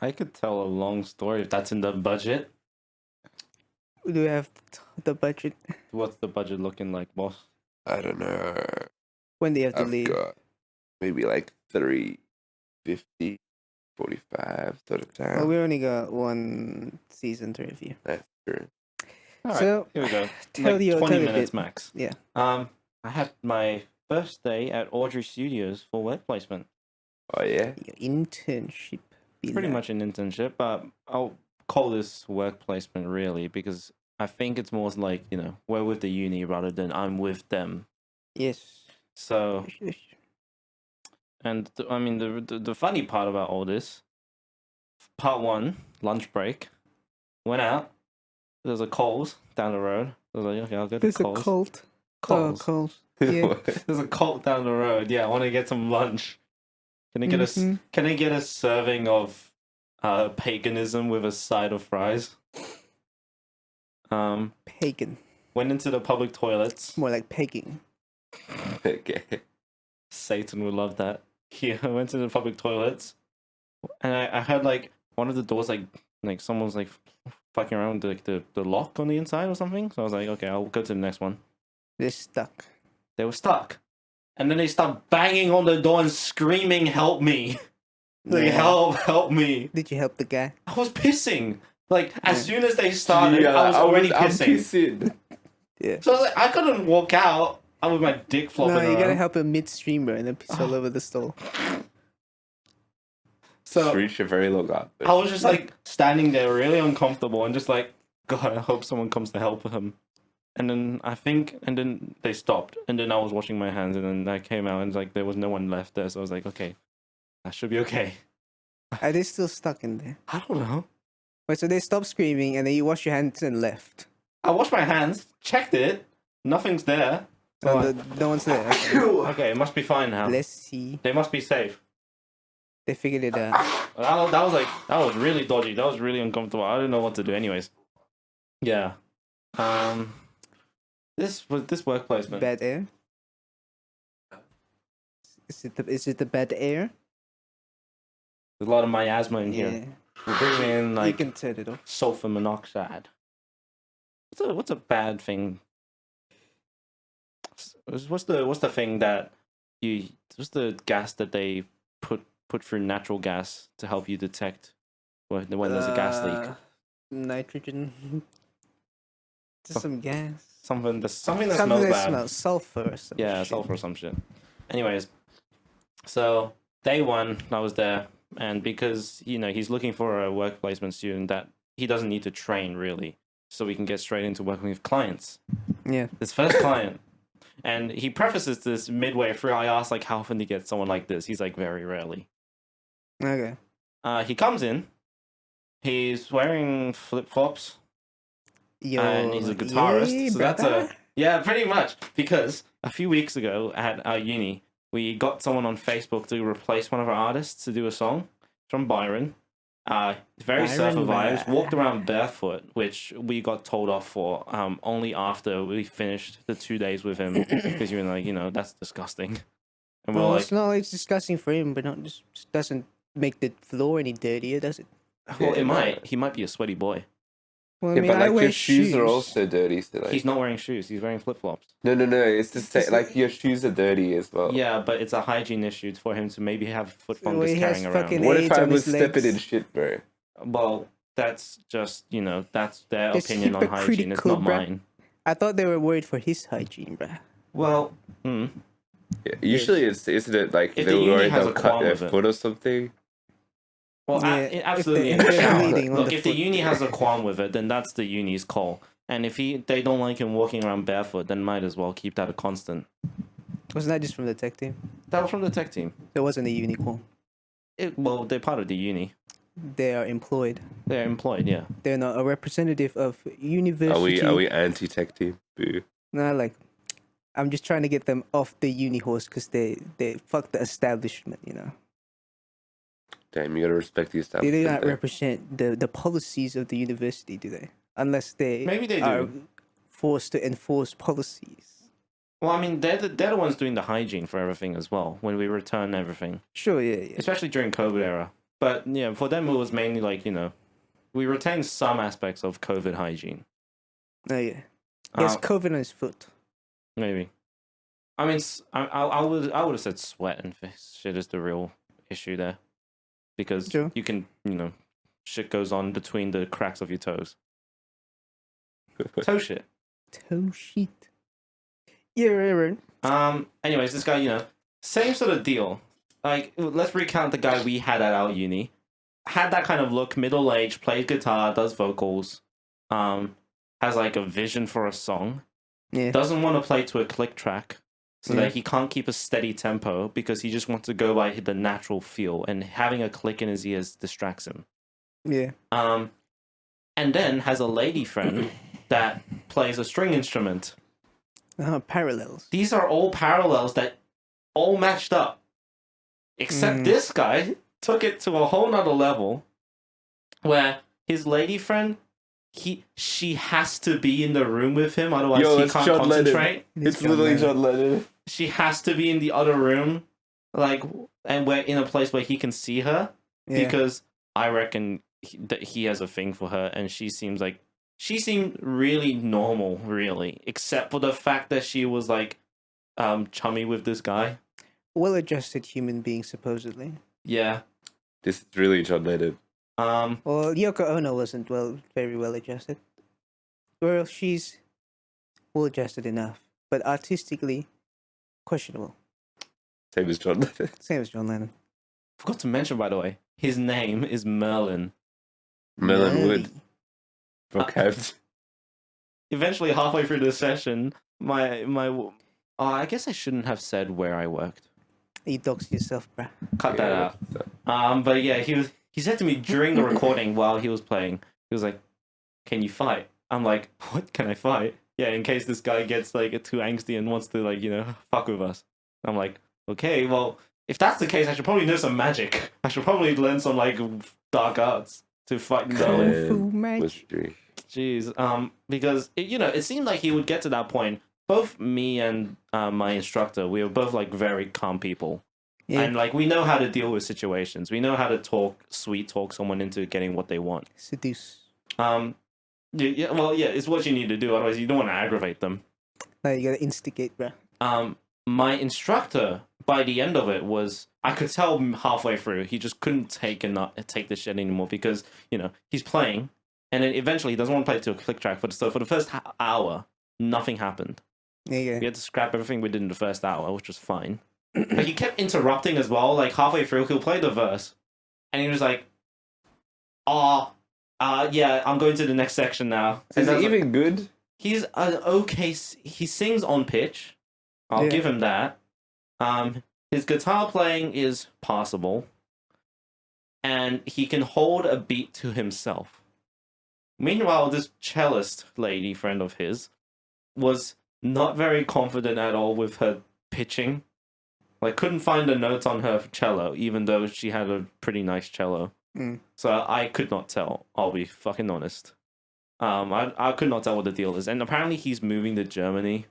[SPEAKER 2] I could tell a long story if that's in the budget.
[SPEAKER 3] Do we have the budget?
[SPEAKER 2] What's the budget looking like, boss?
[SPEAKER 1] I don't know.
[SPEAKER 3] When do you have to
[SPEAKER 1] I've
[SPEAKER 3] leave?
[SPEAKER 1] got maybe like 350, 45 sort of time.
[SPEAKER 3] Well, we only got one season to review.
[SPEAKER 1] That's true.
[SPEAKER 2] All right,
[SPEAKER 3] So,
[SPEAKER 2] here we go.
[SPEAKER 3] tell
[SPEAKER 2] Like
[SPEAKER 3] you
[SPEAKER 2] 20
[SPEAKER 3] a
[SPEAKER 2] minutes
[SPEAKER 3] bit.
[SPEAKER 2] max.
[SPEAKER 3] Yeah.
[SPEAKER 2] I had my first day at Audrey Studios for work placement.
[SPEAKER 1] Oh yeah.
[SPEAKER 3] Your internship.
[SPEAKER 2] Pretty much an internship, but I'll call this work placement really because I think it's more like, you know, we're with the uni rather than I'm with them.
[SPEAKER 3] Yes.
[SPEAKER 2] So, and I mean, the funny part about all this, part one, lunch break, went out. There's a Coles down the road. I was like, okay, I'll go to
[SPEAKER 3] There's
[SPEAKER 2] Coles.
[SPEAKER 3] a cult.
[SPEAKER 2] Coles.
[SPEAKER 3] Oh, Coles. Yeah.
[SPEAKER 2] There's a cult down the road. Yeah, I want to get some lunch. Can I get Can I get a serving of paganism with a side of fries?
[SPEAKER 3] Pagan.
[SPEAKER 2] Went into the public toilets.
[SPEAKER 3] More like pegging.
[SPEAKER 1] Okay.
[SPEAKER 2] Satan would love that. Yeah, I went to the public toilets, and I heard like one of the doors like someone's like fucking around with the lock on the inside or something. So I was like, okay, I'll go to the next one.
[SPEAKER 3] They're stuck.
[SPEAKER 2] They were stuck, and then they start banging on the door and screaming, "Help me!" Like,
[SPEAKER 3] Yeah.
[SPEAKER 2] help me!
[SPEAKER 3] Did you help the guy?
[SPEAKER 2] I was pissing. Like as soon as they started, I was
[SPEAKER 1] I'm
[SPEAKER 2] already pissing.
[SPEAKER 1] pissing.
[SPEAKER 3] Yeah.
[SPEAKER 2] So I was like, I couldn't walk out. I with my dick flopping
[SPEAKER 3] No, you
[SPEAKER 2] around.
[SPEAKER 3] gotta help him midstream, bro, and then piss all over the stall.
[SPEAKER 2] So
[SPEAKER 1] Reach a very long arc.
[SPEAKER 2] I was just like standing there, really uncomfortable, and just like, God, I hope someone comes to help him. And then they stopped, and then I was washing my hands, and then I came out, and like there was no one left there, so I was like, okay, that should be okay.
[SPEAKER 3] Are they still stuck in there?
[SPEAKER 2] I don't know.
[SPEAKER 3] Wait, so they stopped screaming, and then you washed your hands and left.
[SPEAKER 2] I washed my hands, checked it, nothing's there. So
[SPEAKER 3] No one's there. Okay.
[SPEAKER 2] okay, it must be fine now.
[SPEAKER 3] Let's see.
[SPEAKER 2] They must be safe.
[SPEAKER 3] They figured it out.
[SPEAKER 2] That was really dodgy. That was really uncomfortable. I didn't know what to do. Anyways, yeah. This work placement.
[SPEAKER 3] Bad air? Is it the bad air?
[SPEAKER 2] There's a lot of miasma in here.
[SPEAKER 3] Yeah.
[SPEAKER 2] We're bringing in
[SPEAKER 3] You
[SPEAKER 2] like
[SPEAKER 3] can turn it off.
[SPEAKER 2] sulfur monoxide. What's a bad thing? What's the thing that what's the gas that they put through natural gas to help you detect when there's a gas leak?
[SPEAKER 3] Nitrogen. Just some gas.
[SPEAKER 2] Something that
[SPEAKER 3] Something
[SPEAKER 2] smells
[SPEAKER 3] that
[SPEAKER 2] bad.
[SPEAKER 3] smells sulfur or something.
[SPEAKER 2] Yeah, sulfur or some shit. Anyways, so day one, I was there, and because he's looking for a work placement student that he doesn't need to train really, so we can get straight into working with clients.
[SPEAKER 3] Yeah.
[SPEAKER 2] His first client, and he prefaces this midway through. I asked like, how often do you get someone like this? He's like, very rarely.
[SPEAKER 3] Okay.
[SPEAKER 2] He comes in. He's wearing flip flops.
[SPEAKER 3] Yo,
[SPEAKER 2] And he's a guitarist,
[SPEAKER 3] yay,
[SPEAKER 2] so that's
[SPEAKER 3] brother.
[SPEAKER 2] Yeah, pretty much. Because a few weeks ago at our uni, we got someone on Facebook to replace one of our artists to do a song from Byron. Very surfer vibes. Walked around barefoot, which we got told off for. Only after we finished the 2 days with him, because you were like, that's disgusting. And we're
[SPEAKER 3] Well,
[SPEAKER 2] like,
[SPEAKER 3] it's not like it's disgusting for him, but not just doesn't make the floor any dirtier, does it?
[SPEAKER 2] well,
[SPEAKER 1] Yeah,
[SPEAKER 2] it
[SPEAKER 1] no.
[SPEAKER 2] might. He might be a sweaty boy.
[SPEAKER 3] Well, I
[SPEAKER 1] Yeah,
[SPEAKER 3] mean,
[SPEAKER 1] but
[SPEAKER 3] I
[SPEAKER 1] like
[SPEAKER 3] wear
[SPEAKER 1] your shoes are also dirty. So like,
[SPEAKER 2] He's not wearing shoes. He's wearing flip flops.
[SPEAKER 1] no. It's the
[SPEAKER 3] It's
[SPEAKER 1] same.
[SPEAKER 3] just-
[SPEAKER 1] Like your shoes are dirty as well.
[SPEAKER 2] Yeah, but it's a hygiene issue for him to maybe have foot
[SPEAKER 3] Well,
[SPEAKER 2] fungus
[SPEAKER 3] he has
[SPEAKER 2] carrying around.
[SPEAKER 3] fucking
[SPEAKER 1] What if
[SPEAKER 3] AIDS
[SPEAKER 1] I
[SPEAKER 3] on
[SPEAKER 1] was
[SPEAKER 3] his
[SPEAKER 1] stepping in
[SPEAKER 3] legs.
[SPEAKER 1] shit, bro?
[SPEAKER 2] Well, that's just, that's their
[SPEAKER 3] It's
[SPEAKER 2] opinion on hygiene. It's
[SPEAKER 3] hypocritical,
[SPEAKER 2] not
[SPEAKER 3] bruh.
[SPEAKER 2] mine.
[SPEAKER 3] I thought they were worried for his hygiene, bruh.
[SPEAKER 2] Well,
[SPEAKER 1] Yeah, usually isn't it like
[SPEAKER 2] If
[SPEAKER 1] they're
[SPEAKER 2] the uni
[SPEAKER 1] worried
[SPEAKER 2] has
[SPEAKER 1] they'll
[SPEAKER 2] a
[SPEAKER 1] cut
[SPEAKER 2] qualm
[SPEAKER 1] their
[SPEAKER 2] with it.
[SPEAKER 1] foot or something?
[SPEAKER 2] well,
[SPEAKER 3] Yeah,
[SPEAKER 2] absolutely
[SPEAKER 3] if
[SPEAKER 2] in the
[SPEAKER 3] they're
[SPEAKER 2] shower.
[SPEAKER 3] bleeding on
[SPEAKER 2] Look,
[SPEAKER 3] the
[SPEAKER 2] if the
[SPEAKER 3] foot.
[SPEAKER 2] uni has a qualm with it, then that's the uni's call. And if they don't like him walking around barefoot, then might as well keep that a constant.
[SPEAKER 3] Wasn't that just from the tech team?
[SPEAKER 2] That was from the tech team.
[SPEAKER 3] There wasn't a unicorn.
[SPEAKER 2] Well, they're part of the uni.
[SPEAKER 3] They are employed.
[SPEAKER 2] They're employed, yeah.
[SPEAKER 3] They're not a representative of university.
[SPEAKER 1] Are we anti-tech team? Boo.
[SPEAKER 3] No, like, I'm just trying to get them off the uni horse because they fuck the establishment,
[SPEAKER 1] Damn, you gotta respect the
[SPEAKER 3] They
[SPEAKER 1] establishment.
[SPEAKER 3] do not
[SPEAKER 1] there.
[SPEAKER 3] represent the policies of the university, do they? Unless they
[SPEAKER 2] Maybe they
[SPEAKER 3] are
[SPEAKER 2] do.
[SPEAKER 3] forced to enforce policies.
[SPEAKER 2] Well, I mean, they're the ones doing the hygiene for everything as well when we return everything,
[SPEAKER 3] Sure, yeah.
[SPEAKER 2] especially during COVID era. But yeah, for them it was mainly like we retained some aspects of COVID hygiene.
[SPEAKER 3] Oh, yeah. He has COVID on his foot.
[SPEAKER 2] Maybe. I mean, I would have said sweat and shit is the real issue there, because
[SPEAKER 3] Sure.
[SPEAKER 2] you can shit goes on between the cracks of your toes. Toe shit.
[SPEAKER 3] Toe sheet. Yeah, right.
[SPEAKER 2] Anyways, this guy, same sort of deal. Like, let's recount the guy we had at our uni. Had that kind of look, middle aged, plays guitar, does vocals, has like a vision for a song.
[SPEAKER 3] Yeah.
[SPEAKER 2] Doesn't want to play to a click track, so
[SPEAKER 3] Yeah.
[SPEAKER 2] that he can't keep a steady tempo because he just wants to go by the natural feel, and having a click in his ears distracts him.
[SPEAKER 3] Yeah.
[SPEAKER 2] And then has a lady friend that plays a string instrument.
[SPEAKER 3] Parallels.
[SPEAKER 2] These are all parallels that all matched up. Except this guy took it to a whole nother level where his lady friend, she has to be in the room with him, otherwise
[SPEAKER 1] Yo,
[SPEAKER 2] he
[SPEAKER 1] it's
[SPEAKER 2] can't
[SPEAKER 1] John Lennon.
[SPEAKER 2] concentrate.
[SPEAKER 1] It's literally John Lennon.
[SPEAKER 2] She has to be in the other room, and we're in a place where he can see her,
[SPEAKER 3] Yeah.
[SPEAKER 2] because I reckon that he has a thing for her, and she seemed really normal, really, except for the fact that she was like chummy with this guy.
[SPEAKER 3] Well-adjusted human being, supposedly.
[SPEAKER 2] Yeah.
[SPEAKER 1] This is really John Lennon.
[SPEAKER 3] Well, Yoko Ono wasn't very well adjusted. Well, she's well adjusted enough, but artistically questionable.
[SPEAKER 1] Same as John Lennon.
[SPEAKER 3] Same as John Lennon.
[SPEAKER 2] Forgot to mention, by the way, his name is Merlin.
[SPEAKER 1] Melon Wood.
[SPEAKER 3] Really?
[SPEAKER 1] Vocabs.
[SPEAKER 2] Eventually, halfway through the session, I guess I shouldn't have said where I worked.
[SPEAKER 3] You doxed yourself, bruh.
[SPEAKER 2] Cut that out. But yeah, he said to me during the recording while he was playing, he was like, "Can you fight?" I'm like, "What can I fight?" Yeah, in case this guy gets like too angsty and wants to fuck with us. I'm like, okay, well, if that's the case, I should probably know some magic. I should probably learn some dark arts to fight Merlin.
[SPEAKER 3] Fu magic.
[SPEAKER 1] Mystery.
[SPEAKER 2] Jeez. Because it seemed like he would get to that point. Both me and my instructor, we were both very calm people.
[SPEAKER 3] Yeah.
[SPEAKER 2] And we know how to deal with situations. We know how to sweet talk someone into getting what they want.
[SPEAKER 3] Seduce.
[SPEAKER 2] It's what you need to do. Otherwise, you don't want to aggravate them.
[SPEAKER 3] Like, you gotta instigate, bruh.
[SPEAKER 2] My instructor, by the end of it, I could tell halfway through he just couldn't take this shit anymore, because he's playing, and then eventually he doesn't want to play to a click track. So for the first hour, nothing happened.
[SPEAKER 3] Yeah.
[SPEAKER 2] We had to scrap everything we did in the first hour, which was fine. But he kept interrupting as well. Halfway through, he'll play the verse, and he was like, yeah, I'm going to the next section now.
[SPEAKER 1] Is
[SPEAKER 2] And
[SPEAKER 1] it even good?
[SPEAKER 2] he's okay. He sings on pitch. I'll
[SPEAKER 3] Yeah.
[SPEAKER 2] give him that. His guitar playing is passable, and he can hold a beat to himself. Meanwhile, this cellist lady friend of his was not very confident at all with her pitching. Like, couldn't find the notes on her cello, even though she had a pretty nice cello.
[SPEAKER 3] Mm.
[SPEAKER 2] So I could not tell. I'll be fucking honest. I could not tell what the deal is, and apparently he's moving to Germany.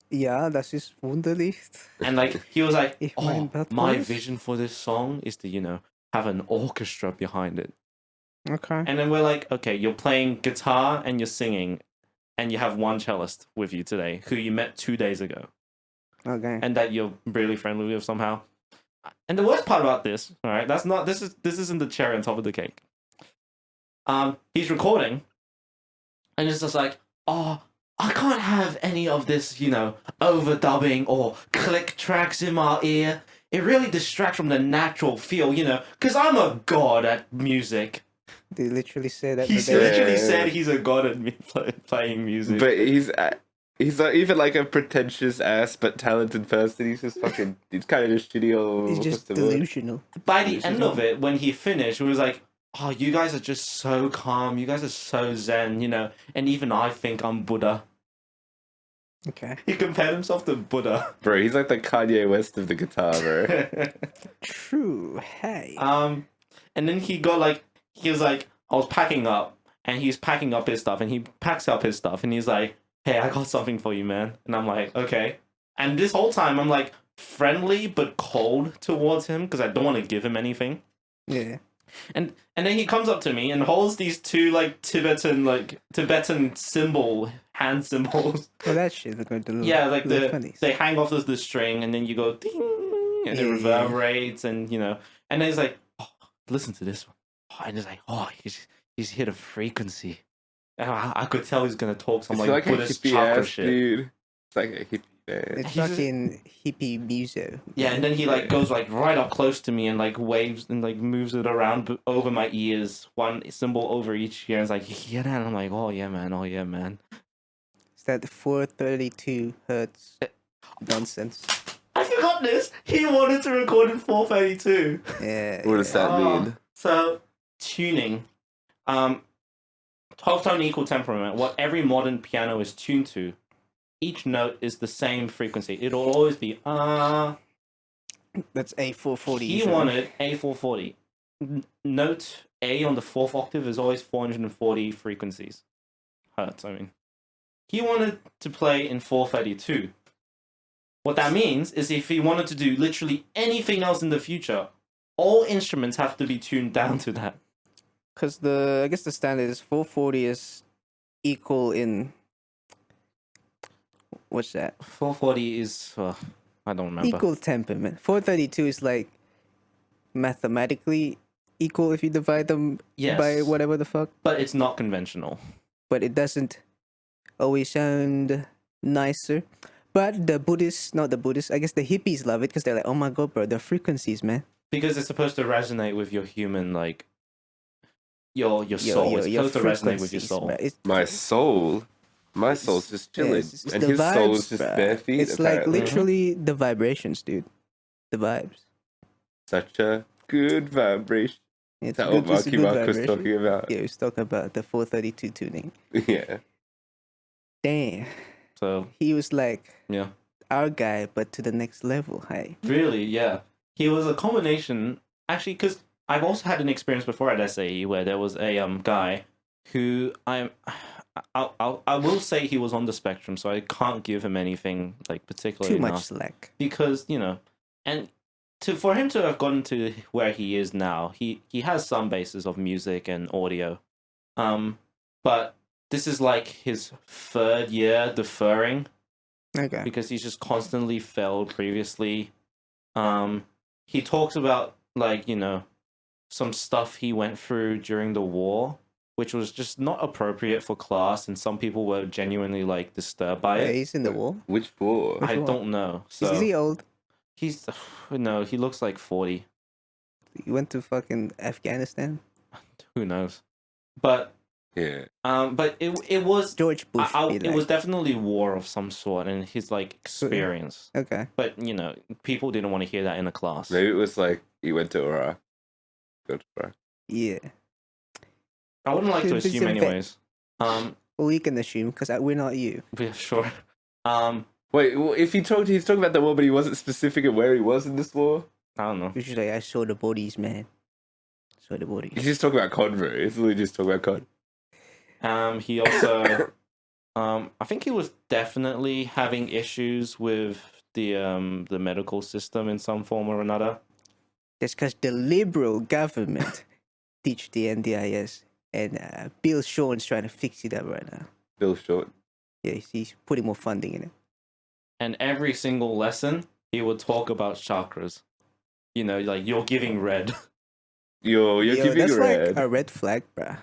[SPEAKER 3] Ja, das ist wunderlich.
[SPEAKER 2] And like he was like,
[SPEAKER 3] Ich
[SPEAKER 2] oh,
[SPEAKER 3] mein, Bad
[SPEAKER 2] my
[SPEAKER 3] Boys."
[SPEAKER 2] vision for this song is to have an orchestra behind it.
[SPEAKER 3] Okay.
[SPEAKER 2] And then we're like, okay, you're playing guitar and you're singing, and you have one cellist with you today who you met 2 days ago,
[SPEAKER 3] Okay.
[SPEAKER 2] and that you're really friendly with somehow. And the worst part about this, all right, this isn't the cherry on top of the cake. He's recording, and it's just like, oh, I can't have any of this, overdubbing or click tracks in my ear. It really distracts from the natural feel, because I'm a god at music.
[SPEAKER 3] They literally say that.
[SPEAKER 2] He's
[SPEAKER 3] but they-
[SPEAKER 2] literally said he's a god at playing music.
[SPEAKER 1] But he's not even like a pretentious ass but talented person. He's just fucking. He's kind of just shitty old.
[SPEAKER 3] He's just delusional.
[SPEAKER 2] By the end of it, when he finished, it was like, oh, you guys are just so calm. You guys are so zen, and even I think I'm Buddha.
[SPEAKER 3] Okay.
[SPEAKER 2] He compared himself to Buddha.
[SPEAKER 1] Bro, he's like the Kanye West of the guitar, bro.
[SPEAKER 3] True. Hey.
[SPEAKER 2] And then he was like, I was packing up, and he's packing up his stuff, and he packs up his stuff, and he's like, hey, I got something for you, man. And I'm like, okay. And this whole time, I'm like friendly but cold towards him because I don't want to give him anything.
[SPEAKER 3] Yeah.
[SPEAKER 2] And then he comes up to me and holds these two Tibetan symbol hand symbols.
[SPEAKER 3] Well, that shit is going to look.
[SPEAKER 2] Yeah, like
[SPEAKER 3] look funny.
[SPEAKER 2] they hang off the string, and then you go ding, and it
[SPEAKER 3] Yeah.
[SPEAKER 2] reverberates, and and then he's like, oh, listen to this one, and he's like, oh, he's hit a frequency. And I could tell he's gonna talk some
[SPEAKER 1] It's
[SPEAKER 2] like
[SPEAKER 1] like a
[SPEAKER 2] Buddhist
[SPEAKER 1] hippie
[SPEAKER 2] chakra
[SPEAKER 1] ass
[SPEAKER 2] shit.
[SPEAKER 1] dude. It's like a hippie man.
[SPEAKER 3] It's
[SPEAKER 2] He's
[SPEAKER 3] fucking hippie music.
[SPEAKER 2] Yeah, and then he goes right up close to me and waves and moves it around over my ears, one symbol over each ear. And it's like, you hear that? And I'm like, oh yeah, man.
[SPEAKER 3] It's that 432 hertz nonsense.
[SPEAKER 2] I forgot this. He wanted to record in 432.
[SPEAKER 3] Yeah.
[SPEAKER 1] What does that mean?
[SPEAKER 2] So tuning, 12-tone equal temperament. What every modern piano is tuned to. Each note is the same frequency. It'll always be
[SPEAKER 3] That's A440.
[SPEAKER 2] He
[SPEAKER 3] usually.
[SPEAKER 2] wanted A440. Note A on the fourth octave is always 440 frequencies. Hertz, I mean. He wanted to play in 432. What that means is if he wanted to do literally anything else in the future, all instruments have to be tuned down to that.
[SPEAKER 3] Because I guess the standard is 440 is equal in. What's that?
[SPEAKER 2] 440 is, I don't remember.
[SPEAKER 3] Equal temperament. 432 is like mathematically equal if you divide them
[SPEAKER 2] Yes.
[SPEAKER 3] by whatever the fuck.
[SPEAKER 2] But it's not conventional.
[SPEAKER 3] But it doesn't always sound nicer. But the Buddhists, not the Buddhists, I guess the hippies love it because they're like, oh my god, bro, the frequencies, man.
[SPEAKER 2] Because it's supposed to resonate with your human, your soul. It's
[SPEAKER 3] your
[SPEAKER 2] supposed to resonate with your
[SPEAKER 3] frequencies,
[SPEAKER 2] soul.
[SPEAKER 3] bro. It's,
[SPEAKER 1] My soul? My soul's just chilling.
[SPEAKER 3] it's
[SPEAKER 1] and
[SPEAKER 3] the
[SPEAKER 1] his soul is
[SPEAKER 3] vibes,
[SPEAKER 1] just
[SPEAKER 3] bro.
[SPEAKER 1] bare feet,
[SPEAKER 3] It's like
[SPEAKER 1] apparently.
[SPEAKER 3] literally the vibrations, dude. The vibes.
[SPEAKER 1] Such a good vibration.
[SPEAKER 3] It's
[SPEAKER 1] That
[SPEAKER 3] good-
[SPEAKER 1] old
[SPEAKER 3] it's a
[SPEAKER 1] Marky
[SPEAKER 3] good
[SPEAKER 1] Mark was
[SPEAKER 3] vibration.
[SPEAKER 1] talking about.
[SPEAKER 3] Yeah, we was talking about the 432 tuning.
[SPEAKER 1] Yeah.
[SPEAKER 3] Damn.
[SPEAKER 2] So,
[SPEAKER 3] He was like
[SPEAKER 2] yeah.
[SPEAKER 3] our guy, but to the next level. Hey.
[SPEAKER 2] Really, yeah. He was a combination, actually, because I've also had an experience before at SAE where there was a guy who I will say he was on the spectrum, so I can't give him anything particularly
[SPEAKER 3] Too much
[SPEAKER 2] enough,
[SPEAKER 3] slack.
[SPEAKER 2] because and for him to have gotten to where he is now, he has some basis of music and audio, but this is like his third year deferring
[SPEAKER 3] Okay.
[SPEAKER 2] because he's just constantly failed previously. He talks about some stuff he went through during the war, which was just not appropriate for class, and some people were genuinely disturbed by
[SPEAKER 3] Yeah,
[SPEAKER 2] it.
[SPEAKER 3] he's in the war.
[SPEAKER 1] Which war?
[SPEAKER 2] I
[SPEAKER 3] war?
[SPEAKER 2] don't know. So
[SPEAKER 3] Is he old?
[SPEAKER 2] he's no, he looks like 40.
[SPEAKER 3] He went to fucking Afghanistan.
[SPEAKER 2] Who knows? But
[SPEAKER 1] Yeah.
[SPEAKER 2] but it was
[SPEAKER 3] George Bush. be
[SPEAKER 2] it
[SPEAKER 3] like.
[SPEAKER 2] was definitely war of some sort, and his experience.
[SPEAKER 3] Okay.
[SPEAKER 2] But people didn't want to hear that in a class.
[SPEAKER 1] Maybe it was like he went to Iraq. Go to Iraq.
[SPEAKER 3] Yeah.
[SPEAKER 2] I wouldn't like to
[SPEAKER 3] It's
[SPEAKER 2] assume
[SPEAKER 3] a vet.
[SPEAKER 2] anyways.
[SPEAKER 3] Well, we can assume because we're not you.
[SPEAKER 2] Yeah, sure.
[SPEAKER 1] Wait, well, if he's talking about the war, but he wasn't specific of where he was in this war.
[SPEAKER 2] I don't know.
[SPEAKER 3] Which is like, I saw the bodies, man. Saw the
[SPEAKER 1] He's
[SPEAKER 3] bodies.
[SPEAKER 1] just talking about COD, bro. He's literally just talking about COD.
[SPEAKER 2] He also, I think he was definitely having issues with the medical system in some form or another.
[SPEAKER 3] That's because the liberal government teach the NDIS, and Bill Shorten's trying to fix it up right now.
[SPEAKER 1] Bill Short.
[SPEAKER 3] Yeah, he's putting more funding in it.
[SPEAKER 2] And every single lesson, he would talk about chakras. You know, like you're giving red.
[SPEAKER 1] You're keeping
[SPEAKER 3] that's
[SPEAKER 1] red.
[SPEAKER 3] like a red flag, bruh.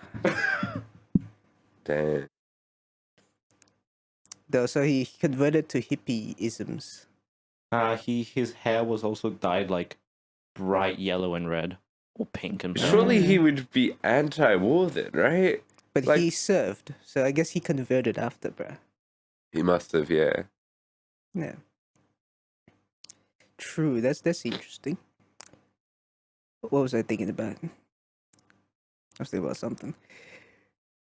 [SPEAKER 1] Damn.
[SPEAKER 3] Though, so he converted to hippie-isms.
[SPEAKER 2] His hair was also dyed like bright yellow and red, or pink and brown.
[SPEAKER 1] Surely he would be anti-war then, right?
[SPEAKER 3] But
[SPEAKER 1] Like-
[SPEAKER 3] he served, so I guess he converted after, bruh.
[SPEAKER 1] He must have, yeah.
[SPEAKER 3] Yeah. True, that's interesting. What was I thinking about? I was thinking about something.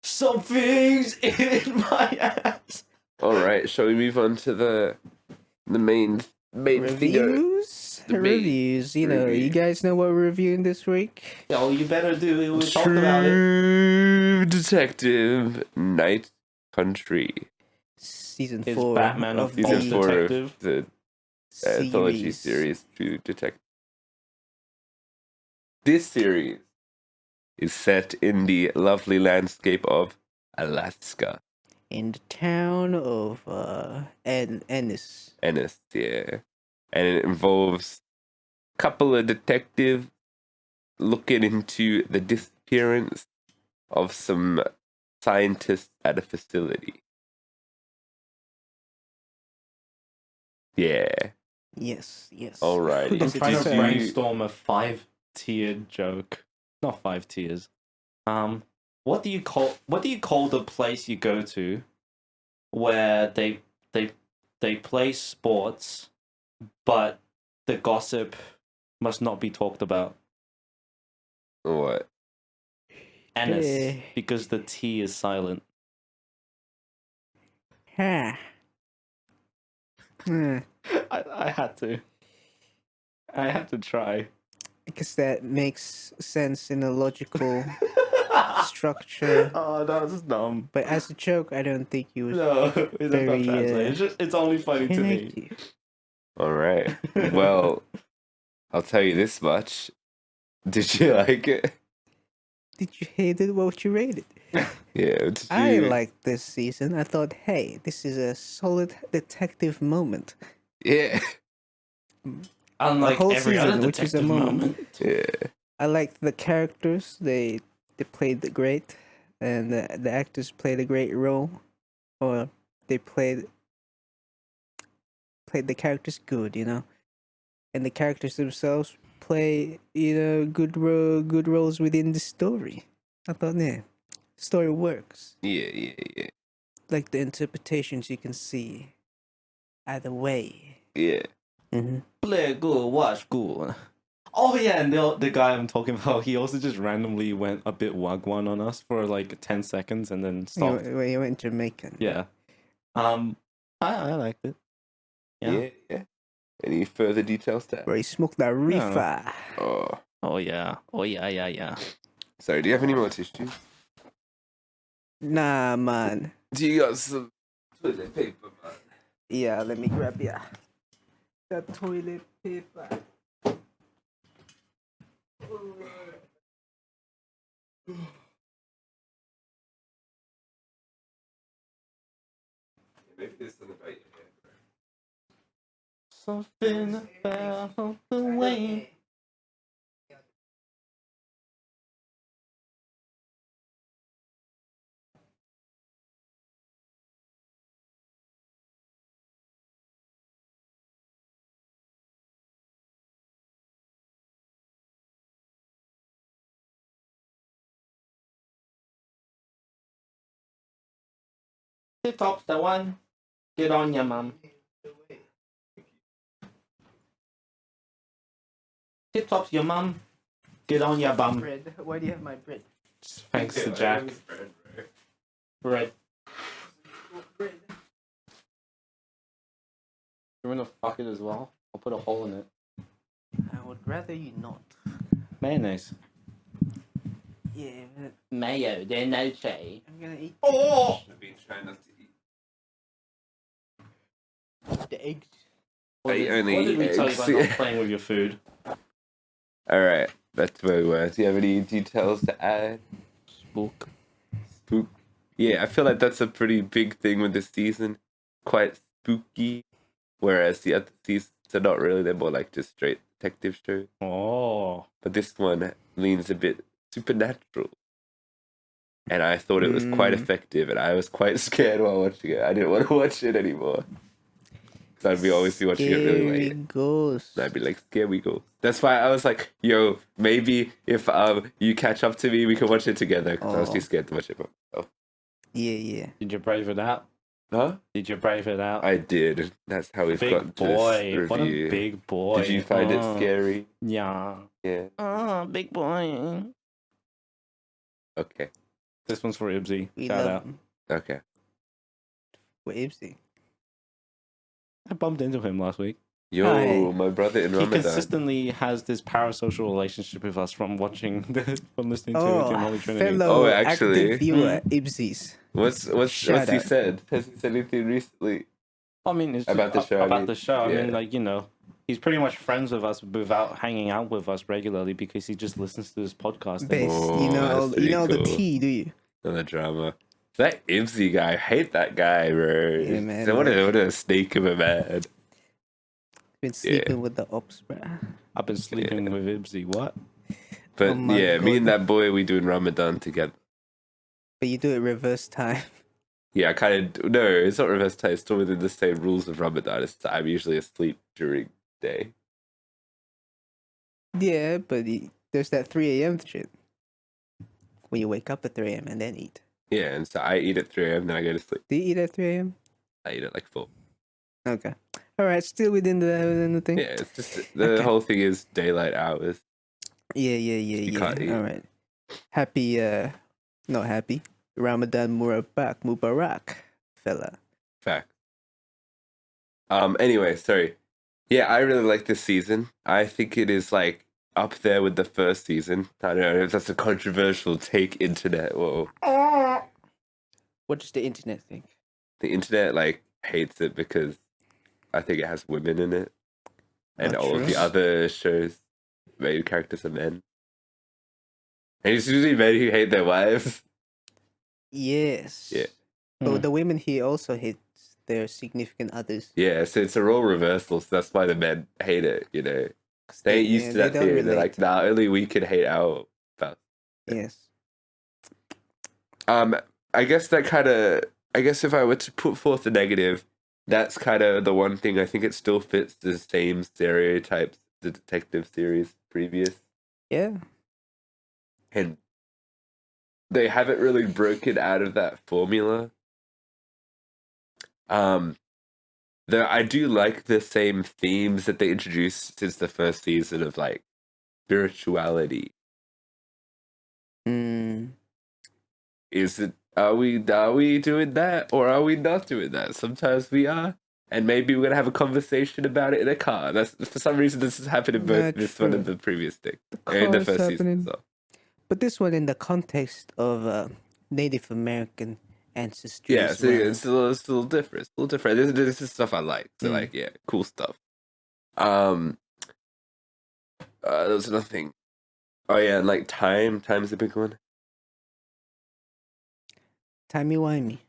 [SPEAKER 2] Something's in my ass.
[SPEAKER 1] All right, shall we move on to the main thing?
[SPEAKER 3] Reviews?
[SPEAKER 1] The main
[SPEAKER 3] Reviews. You know,
[SPEAKER 1] review.
[SPEAKER 3] you guys know what we're reviewing this week?
[SPEAKER 2] Oh, you better do it. We talked about it.
[SPEAKER 1] True Detective Night Country.
[SPEAKER 3] Season
[SPEAKER 2] It's
[SPEAKER 3] 4
[SPEAKER 2] Batman of
[SPEAKER 3] the
[SPEAKER 1] Season 4
[SPEAKER 2] Detective.
[SPEAKER 1] of the anthology series True Detective. This series is set in the lovely landscape of Alaska.
[SPEAKER 3] In the town of Ennis.
[SPEAKER 1] Ennis, yeah. And it involves a couple of detectives looking into the disappearance of some scientists at a facility. Yeah.
[SPEAKER 3] Yes.
[SPEAKER 1] Alrighty.
[SPEAKER 3] Who
[SPEAKER 2] I'm
[SPEAKER 3] does it
[SPEAKER 2] trying to
[SPEAKER 1] Did
[SPEAKER 3] serve?
[SPEAKER 1] you-
[SPEAKER 2] brainstorm a 5-tiered joke. Not 5 tiers. What do you call the place you go to where they play sports, but the gossip must not be talked about?
[SPEAKER 1] What?
[SPEAKER 2] Ennis,
[SPEAKER 3] Eh.
[SPEAKER 2] because the T is silent.
[SPEAKER 3] Ha. Hmm.
[SPEAKER 2] I had to. I had to try.
[SPEAKER 3] I guess that makes sense in a logical structure.
[SPEAKER 2] Oh, that was dumb.
[SPEAKER 3] But as a joke, I don't think he was
[SPEAKER 2] No, it does
[SPEAKER 3] Very,
[SPEAKER 2] not translate. It's only funny to me.
[SPEAKER 3] connected.
[SPEAKER 1] Alright. Well, I'll tell you this much. Did you like it?
[SPEAKER 3] Did you hate it? What would you rate it?
[SPEAKER 1] Yeah. Did
[SPEAKER 3] I
[SPEAKER 1] you...
[SPEAKER 3] liked this season. I thought, hey, this is a solid detective moment.
[SPEAKER 1] Yeah.
[SPEAKER 2] Unlike
[SPEAKER 3] whole
[SPEAKER 2] every
[SPEAKER 3] season,
[SPEAKER 2] other
[SPEAKER 3] which is a
[SPEAKER 2] detective
[SPEAKER 3] moment.
[SPEAKER 2] moment.
[SPEAKER 1] Yeah.
[SPEAKER 3] I liked the characters. They played great, and the actors played a great role, or they played the characters good, you know, and the characters themselves play, you know, good roles within the story. I thought, yeah, story works.
[SPEAKER 1] Yeah.
[SPEAKER 3] Like the interpretations you can see either way.
[SPEAKER 1] Yeah.
[SPEAKER 3] Mm-hmm.
[SPEAKER 2] Play good, watch good. Oh yeah, and the guy I'm talking about, he also just randomly went a bit wagwan on us for like 10 seconds and then stopped.
[SPEAKER 3] When you went Jamaican.
[SPEAKER 2] Yeah. I liked it.
[SPEAKER 1] Yeah. Any further details to
[SPEAKER 3] Where he smoked that reefer.
[SPEAKER 1] Oh.
[SPEAKER 2] Oh yeah.
[SPEAKER 1] Sorry, do you have any more tissues?
[SPEAKER 3] Nah, man.
[SPEAKER 1] Do you got some toilet paper, man?
[SPEAKER 3] Yeah, let me grab ya. The toilet paper.
[SPEAKER 1] Maybe there's something about your hair.
[SPEAKER 2] Something about the way. Tip top's the one. Get on ya, mum. Tip top's your mum. Get on ya, bum.
[SPEAKER 3] Bread. Why do you have my bread?
[SPEAKER 2] Thanks to Jack. Bread. You want to fuck it as well? I'll put a hole in it.
[SPEAKER 3] I would rather you not.
[SPEAKER 2] Mayonnaise.
[SPEAKER 3] Yeah, but
[SPEAKER 2] Mayo, de noche.
[SPEAKER 3] I'm gonna eat
[SPEAKER 2] Oh!
[SPEAKER 1] I've been trying not to eat.
[SPEAKER 3] the eggs.
[SPEAKER 2] What
[SPEAKER 1] I
[SPEAKER 2] did,
[SPEAKER 1] only
[SPEAKER 2] what did we
[SPEAKER 1] eat
[SPEAKER 2] tell you
[SPEAKER 1] eggs.
[SPEAKER 2] about not playing with your food?
[SPEAKER 1] All right, that's where we were. Do you have any details to add?
[SPEAKER 2] Spook.
[SPEAKER 1] Spook. Yeah, I feel like that's a pretty big thing with this season. Quite spooky, whereas the other seasons are not really. They're more like just straight detective shows.
[SPEAKER 2] Oh.
[SPEAKER 1] But this one leans a bit supernatural. And I thought it was quite effective, and I was quite scared while watching it. I didn't want to watch it anymore. Because I'd always be watching it really late.
[SPEAKER 3] Ghost.
[SPEAKER 1] And I'd be like, here we go. That's why I was like, yo, maybe if you catch up to me, we can watch it together. Because I was too scared to watch it by myself.
[SPEAKER 3] Yeah.
[SPEAKER 2] Did you brave it out?
[SPEAKER 1] Huh?
[SPEAKER 2] Did you brave it out?
[SPEAKER 1] I did. That's how we've
[SPEAKER 2] Big
[SPEAKER 1] gotten to
[SPEAKER 2] boy.
[SPEAKER 1] this
[SPEAKER 2] What a
[SPEAKER 1] review.
[SPEAKER 2] big boy.
[SPEAKER 1] Did you find it scary?
[SPEAKER 2] Yeah.
[SPEAKER 1] Yeah.
[SPEAKER 2] Oh, big boy.
[SPEAKER 1] Okay.
[SPEAKER 2] This one's for Ibsy.
[SPEAKER 3] We
[SPEAKER 2] Shout
[SPEAKER 3] love
[SPEAKER 2] out.
[SPEAKER 3] him.
[SPEAKER 1] Okay.
[SPEAKER 3] What Ibsy?
[SPEAKER 2] I bumped into him last week.
[SPEAKER 1] Yo,
[SPEAKER 3] Hi.
[SPEAKER 1] my brother in
[SPEAKER 2] He
[SPEAKER 1] Ramadan.
[SPEAKER 2] consistently has this parasocial relationship with us from watching from listening to
[SPEAKER 3] Oh,
[SPEAKER 2] Team Holy Trinity.
[SPEAKER 3] fellow
[SPEAKER 1] actually.
[SPEAKER 3] active viewer Ibsies.
[SPEAKER 1] What's
[SPEAKER 3] Shout
[SPEAKER 1] he
[SPEAKER 3] out.
[SPEAKER 1] said? Has he said anything recently?
[SPEAKER 2] I mean, it's
[SPEAKER 1] About the show, I
[SPEAKER 2] About
[SPEAKER 1] mean,
[SPEAKER 2] the show. I mean,
[SPEAKER 1] yeah.
[SPEAKER 2] like, you know, he's pretty much friends with us without hanging out with us regularly because he just listens to this podcast.
[SPEAKER 3] Best. You know,
[SPEAKER 1] that's
[SPEAKER 3] you know
[SPEAKER 1] pretty
[SPEAKER 3] the
[SPEAKER 1] cool.
[SPEAKER 3] tea, do you?
[SPEAKER 1] And the drama. That Ibsy guy, I hate that guy, bro.
[SPEAKER 3] Yeah, man,
[SPEAKER 1] So what a snake of a man.
[SPEAKER 3] Been sleeping with the ops, bro.
[SPEAKER 2] I've been sleeping with Ibsy. What?
[SPEAKER 1] But
[SPEAKER 3] Oh my
[SPEAKER 1] yeah, me and
[SPEAKER 3] God.
[SPEAKER 1] that boy, we doing Ramadan together.
[SPEAKER 3] But you do it reverse time.
[SPEAKER 1] Yeah, I kind of no, it's not reverse time. It's still within the same rules of Ramadan. I'm usually asleep during day.
[SPEAKER 3] Yeah, but there's that 3 a.m. shit. When you wake up at 3 a.m. and then eat.
[SPEAKER 1] Yeah, and so I eat at 3 a.m. Then I go to sleep.
[SPEAKER 3] Do you eat at 3 a.m.?
[SPEAKER 1] I eat at like 4.
[SPEAKER 3] Okay. All right, still within the thing.
[SPEAKER 1] Yeah, it's just the
[SPEAKER 3] Okay.
[SPEAKER 1] whole thing is daylight hours.
[SPEAKER 3] Yeah.
[SPEAKER 1] can't eat.
[SPEAKER 3] All right. Happy, not happy. Ramadan Mubarak, fella.
[SPEAKER 1] Fact. Anyway, sorry. Yeah, I really like this season. I think it is like up there with the first season. I don't know if that's a controversial take, internet. Whoa.
[SPEAKER 3] What does the internet think?
[SPEAKER 1] The internet like hates it because I think it has women in it. And
[SPEAKER 3] Not
[SPEAKER 1] all of
[SPEAKER 3] true.
[SPEAKER 1] the other shows, main characters are men. And it's usually men who hate their wives.
[SPEAKER 3] Yes.
[SPEAKER 1] Yeah.
[SPEAKER 3] Oh,
[SPEAKER 2] Hmm.
[SPEAKER 3] the women here also hate their significant others.
[SPEAKER 1] Yeah, so it's a role reversal, so that's why the men hate it, you know.
[SPEAKER 3] 'Cause
[SPEAKER 1] They ain't used to that
[SPEAKER 3] don't
[SPEAKER 1] theory. They're
[SPEAKER 3] relate.
[SPEAKER 1] like, nah, only we can hate our spouse.
[SPEAKER 3] Yes.
[SPEAKER 1] I guess if I were to put forth a negative, that's kind of the one thing. I think it still fits the same stereotypes the detective series previous,
[SPEAKER 3] Yeah.
[SPEAKER 1] and they haven't really broken out of that formula. Though I do like the same themes that they introduced since the first season of like spirituality.
[SPEAKER 3] Mm.
[SPEAKER 1] Are we doing that or are we not doing that? Sometimes we are, and maybe we're gonna have a conversation about it in a car. That's for some reason this has happened in both
[SPEAKER 3] Yeah,
[SPEAKER 1] this one and
[SPEAKER 3] true.
[SPEAKER 1] the previous thing,
[SPEAKER 3] The
[SPEAKER 1] in the
[SPEAKER 3] car's
[SPEAKER 1] first
[SPEAKER 3] happening.
[SPEAKER 1] season. So
[SPEAKER 3] But this one in the context of Native American ancestry.
[SPEAKER 1] yeah,
[SPEAKER 3] as
[SPEAKER 1] so
[SPEAKER 3] well.
[SPEAKER 1] it's a little different. It's a little different. This is stuff I like. So like, yeah, cool stuff. There was another thing. Oh yeah, and like time's a big one.
[SPEAKER 3] Timey-wimey.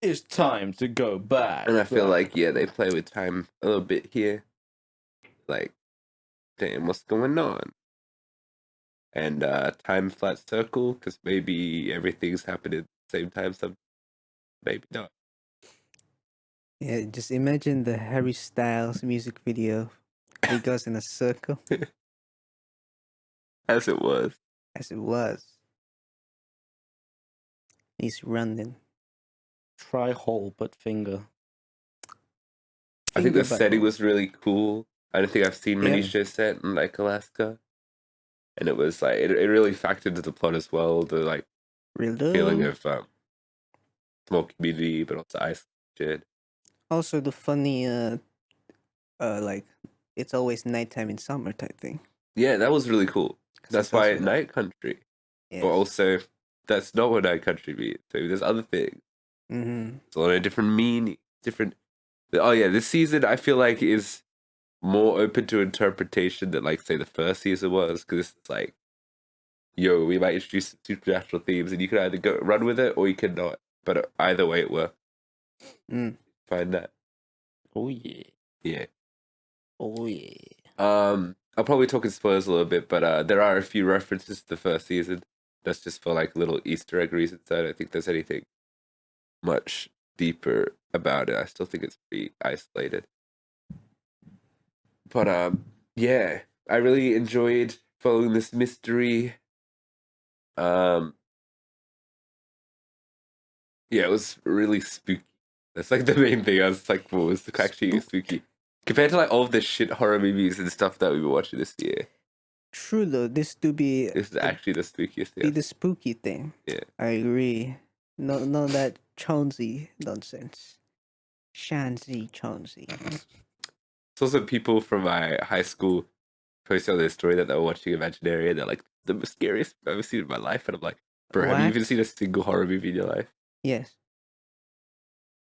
[SPEAKER 2] It's time to go back.
[SPEAKER 1] And I feel like, yeah, they play with time a little bit here. Like, damn, what's going on? And time flat circle, because maybe everything's happening at the same time. Some maybe not.
[SPEAKER 3] Yeah, just imagine the Harry Styles music video. He goes in a circle,
[SPEAKER 1] As it was.
[SPEAKER 3] as it was. He's running.
[SPEAKER 2] Try hole but finger.
[SPEAKER 1] I think the
[SPEAKER 3] Finger
[SPEAKER 1] setting
[SPEAKER 3] button.
[SPEAKER 1] was really cool. I don't think I've seen many
[SPEAKER 3] Yeah.
[SPEAKER 1] shows set in like Alaska. And it was like it really factored into the plot as well. The like
[SPEAKER 3] Real
[SPEAKER 1] feeling of small community, but also isolation.
[SPEAKER 3] Also, the funny, like, it's always nighttime in summer type thing.
[SPEAKER 1] Yeah, that was really cool.
[SPEAKER 3] 'Cause
[SPEAKER 1] That's
[SPEAKER 3] it's
[SPEAKER 1] why
[SPEAKER 3] also
[SPEAKER 1] Night Country.
[SPEAKER 3] Yes.
[SPEAKER 1] But also, that's not what Night Country means. So there's other things.
[SPEAKER 3] Mm-hmm.
[SPEAKER 1] It's a lot of different meaning. Different. Oh yeah, this season I feel like is more open to interpretation than like say the first season was, because it's like, yo, we might introduce supernatural themes, and you can either go run with it or you can not. But either way, it works. Find that.
[SPEAKER 2] Oh yeah.
[SPEAKER 1] Yeah.
[SPEAKER 2] Oh yeah.
[SPEAKER 1] I'll probably talk in spoilers a little bit, but there are a few references to the first season. That's just for like little Easter egg reasons. I don't think there's anything much deeper about it. I still think it's pretty isolated. But yeah, I really enjoyed following this mystery. Yeah, it was really spooky. That's like the main thing. I was like, whoa, it's actually spooky. Compared to like all of the shit horror movies and stuff that we were watching this year.
[SPEAKER 3] True though, this to be
[SPEAKER 1] This is actually the spookiest
[SPEAKER 3] be
[SPEAKER 1] thing.
[SPEAKER 3] the spooky thing.
[SPEAKER 1] Yeah.
[SPEAKER 3] I agree. No, that Chauncey nonsense. Shanzi Chauncey.
[SPEAKER 1] It's also people from my high school posting on their story that they were watching Imaginary, and they're like, the scariest I've ever seen in my life. And I'm like, bro, have you even
[SPEAKER 3] What?
[SPEAKER 1] seen a single horror movie in your life?
[SPEAKER 3] Yes.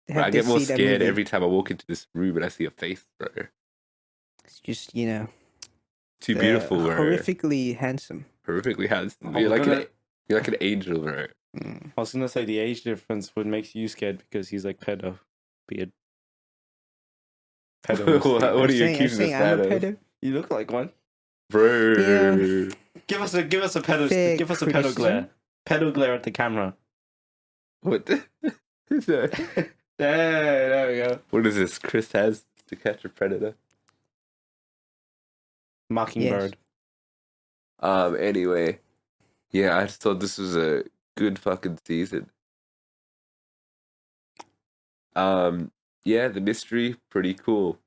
[SPEAKER 1] Bro, I
[SPEAKER 3] Have they
[SPEAKER 1] get more
[SPEAKER 3] seen that
[SPEAKER 1] scared
[SPEAKER 3] movie?
[SPEAKER 1] every time I walk into this room and I see a face, bro.
[SPEAKER 3] It's just
[SPEAKER 1] Too
[SPEAKER 3] they're
[SPEAKER 1] beautiful, bro.
[SPEAKER 3] horrifically handsome.
[SPEAKER 1] Horrifically handsome.
[SPEAKER 2] I
[SPEAKER 1] You're
[SPEAKER 2] was
[SPEAKER 1] like,
[SPEAKER 2] gonna-
[SPEAKER 1] you're like an angel, bro.
[SPEAKER 2] I was gonna say the age difference would make you scared because he's like pedo. Beard. Pedo.
[SPEAKER 1] what
[SPEAKER 3] I'm
[SPEAKER 1] are you
[SPEAKER 3] saying,
[SPEAKER 1] accusing this
[SPEAKER 3] I'm a
[SPEAKER 1] man of?
[SPEAKER 3] pedo.
[SPEAKER 2] You look like one.
[SPEAKER 1] Bro.
[SPEAKER 3] Yeah.
[SPEAKER 2] Give us a pedo.
[SPEAKER 3] Fair
[SPEAKER 2] Give us a pedo
[SPEAKER 3] criticism.
[SPEAKER 2] glare. Pedo glare at the camera.
[SPEAKER 1] What?
[SPEAKER 2] There we go.
[SPEAKER 1] What is this? Chris has to catch a predator.
[SPEAKER 2] Mockingbird.
[SPEAKER 1] Anyway. Yeah, I just thought this was a good fucking season. Yeah, the mystery, pretty cool.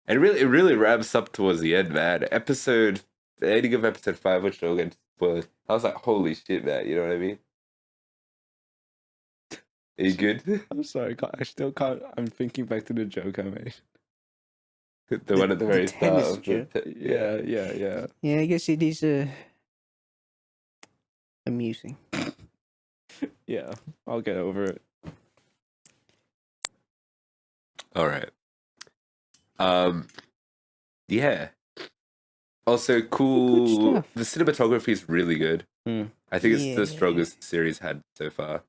[SPEAKER 1] And it really ramps up towards the end, man. The ending of episode 5, which don't get spoiled. I was like, holy shit, man. You know what I mean? Are you good?
[SPEAKER 2] I'm sorry. I still can't. I'm thinking back to the joke I made.
[SPEAKER 1] The one at the very start.
[SPEAKER 3] tennis
[SPEAKER 1] Of the,
[SPEAKER 3] joke.
[SPEAKER 2] Yeah.
[SPEAKER 3] Yeah, I guess it is amusing.
[SPEAKER 2] Yeah. I'll get over it.
[SPEAKER 1] All right. Yeah. Also, cool.
[SPEAKER 3] stuff.
[SPEAKER 1] The cinematography is really good.
[SPEAKER 2] Hmm.
[SPEAKER 1] I think it's
[SPEAKER 3] Yeah.
[SPEAKER 1] the strongest series had so far.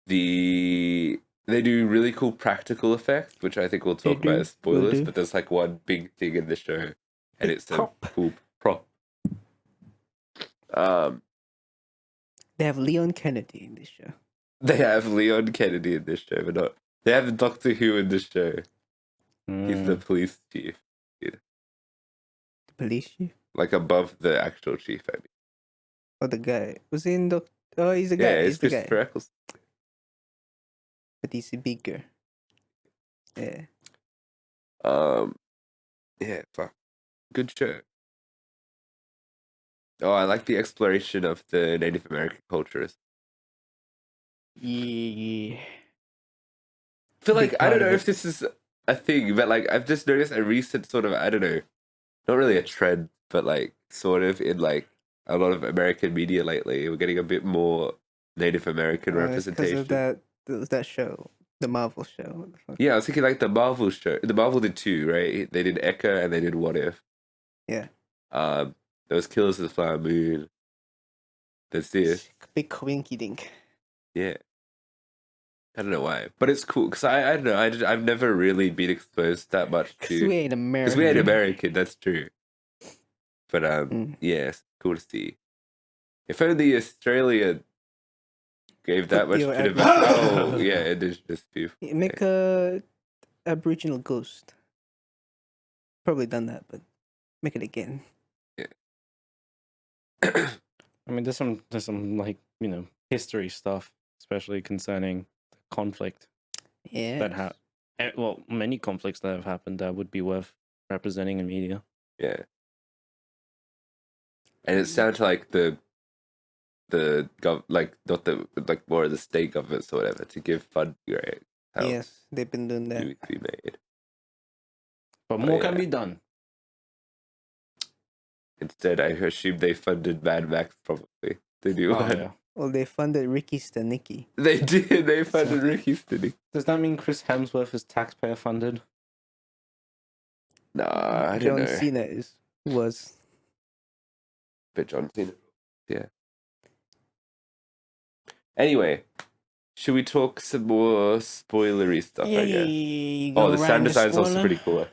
[SPEAKER 1] They do really cool practical effects, which I think we'll
[SPEAKER 3] They
[SPEAKER 1] talk about
[SPEAKER 3] do,
[SPEAKER 1] as spoilers.
[SPEAKER 3] they do.
[SPEAKER 1] But there's like one big thing in the show, and
[SPEAKER 3] Big
[SPEAKER 1] it's a
[SPEAKER 3] prop.
[SPEAKER 1] cool prop.
[SPEAKER 3] They have Leon Kennedy in this show.
[SPEAKER 1] They have Leon Kennedy in this show, but not. They have Doctor Who in this show. He's the police chief,
[SPEAKER 3] The police chief.
[SPEAKER 1] like above the actual chief. I mean,
[SPEAKER 3] Oh, the guy was he in the. Oh, he's the guy.
[SPEAKER 1] yeah, it's
[SPEAKER 3] he's the guy.
[SPEAKER 1] Christopher Eccleston.
[SPEAKER 3] But he's bigger. Yeah.
[SPEAKER 1] Yeah, fuck, good show. Oh, I like the exploration of the Native American cultures.
[SPEAKER 3] Yeah.
[SPEAKER 1] I feel
[SPEAKER 3] Big
[SPEAKER 1] like I don't
[SPEAKER 3] part of
[SPEAKER 1] know
[SPEAKER 3] it.
[SPEAKER 1] if this is a thing, but like I've just noticed a recent sort of, I don't know, not really a trend, but like sort of in like a lot of American media lately, we're getting a bit more Native American
[SPEAKER 3] Because
[SPEAKER 1] representation.
[SPEAKER 3] of that show, the Marvel show. What the fuck?
[SPEAKER 1] Yeah, I was thinking like the Marvel show. The Marvel did two, right? They did Echo and they did What If.
[SPEAKER 3] Yeah.
[SPEAKER 1] There was Killers of the Flower Moon. There's this.
[SPEAKER 3] Big winky dink.
[SPEAKER 1] Yeah. I don't know why, but it's cool because I don't know. I've never really been exposed that much
[SPEAKER 3] Because
[SPEAKER 1] to.
[SPEAKER 3] we ain't American.
[SPEAKER 1] Because we ain't American, that's true. But
[SPEAKER 3] Mm.
[SPEAKER 1] yeah, it's cool to see. If only Australia gave that much
[SPEAKER 3] Your
[SPEAKER 1] bit of
[SPEAKER 3] Ab-
[SPEAKER 1] oh yeah, indigenous people.
[SPEAKER 3] Make a Aboriginal ghost. Probably done that, but make it again.
[SPEAKER 2] I mean, there's some like history stuff, especially concerning the conflict
[SPEAKER 3] Yeah.
[SPEAKER 2] that many conflicts that have happened that would be worth representing in media.
[SPEAKER 1] Yeah. And it's down to like like not the like more of the state governments or whatever to give funding, right? how
[SPEAKER 3] Yes, they've been doing that.
[SPEAKER 1] movies be made.
[SPEAKER 2] But
[SPEAKER 1] Oh,
[SPEAKER 2] more can
[SPEAKER 1] yeah.
[SPEAKER 2] be done.
[SPEAKER 1] Instead, I assume they funded Mad Max probably. The new
[SPEAKER 2] Oh
[SPEAKER 1] one.
[SPEAKER 2] yeah.
[SPEAKER 3] Well, they funded Ricky Stenicki.
[SPEAKER 1] They did. They funded Ricky Steady.
[SPEAKER 2] Does that mean Chris Hemsworth is taxpayer funded?
[SPEAKER 1] Nah, I don't
[SPEAKER 3] John
[SPEAKER 1] know.
[SPEAKER 3] Cena was.
[SPEAKER 1] But John Cena. Yeah. Anyway, should we talk some more spoilery stuff, I guess?
[SPEAKER 3] You
[SPEAKER 1] Oh,
[SPEAKER 3] go
[SPEAKER 1] the sound
[SPEAKER 3] around
[SPEAKER 1] design's also
[SPEAKER 3] spoiler?
[SPEAKER 1] pretty cool.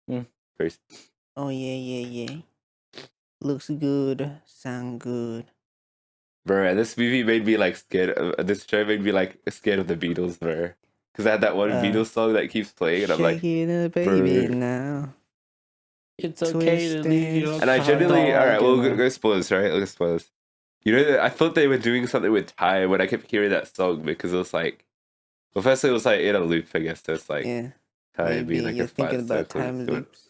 [SPEAKER 2] Mm.
[SPEAKER 1] Very
[SPEAKER 3] Oh yeah. Looks good, sound good.
[SPEAKER 1] Bro, this movie made me like scared. This show made me like scared of the Beatles, bro. Because I had that one Beatles song that keeps playing, and I'm like,
[SPEAKER 3] Shake it up, baby,
[SPEAKER 1] bro.
[SPEAKER 3] now.
[SPEAKER 2] It's okay to leave your
[SPEAKER 1] And I genuinely, all right,
[SPEAKER 2] dog
[SPEAKER 1] we'll
[SPEAKER 2] in
[SPEAKER 1] go spoilers, right? Let's go spoilers. You know, I thought they were doing something with time when I kept hearing that song because it was like, well, firstly it was like in a loop, I guess. So it's like
[SPEAKER 3] Yeah,
[SPEAKER 1] time
[SPEAKER 3] maybe
[SPEAKER 1] being like
[SPEAKER 3] you're
[SPEAKER 1] a flat
[SPEAKER 3] thinking about
[SPEAKER 1] circle.
[SPEAKER 3] time loops,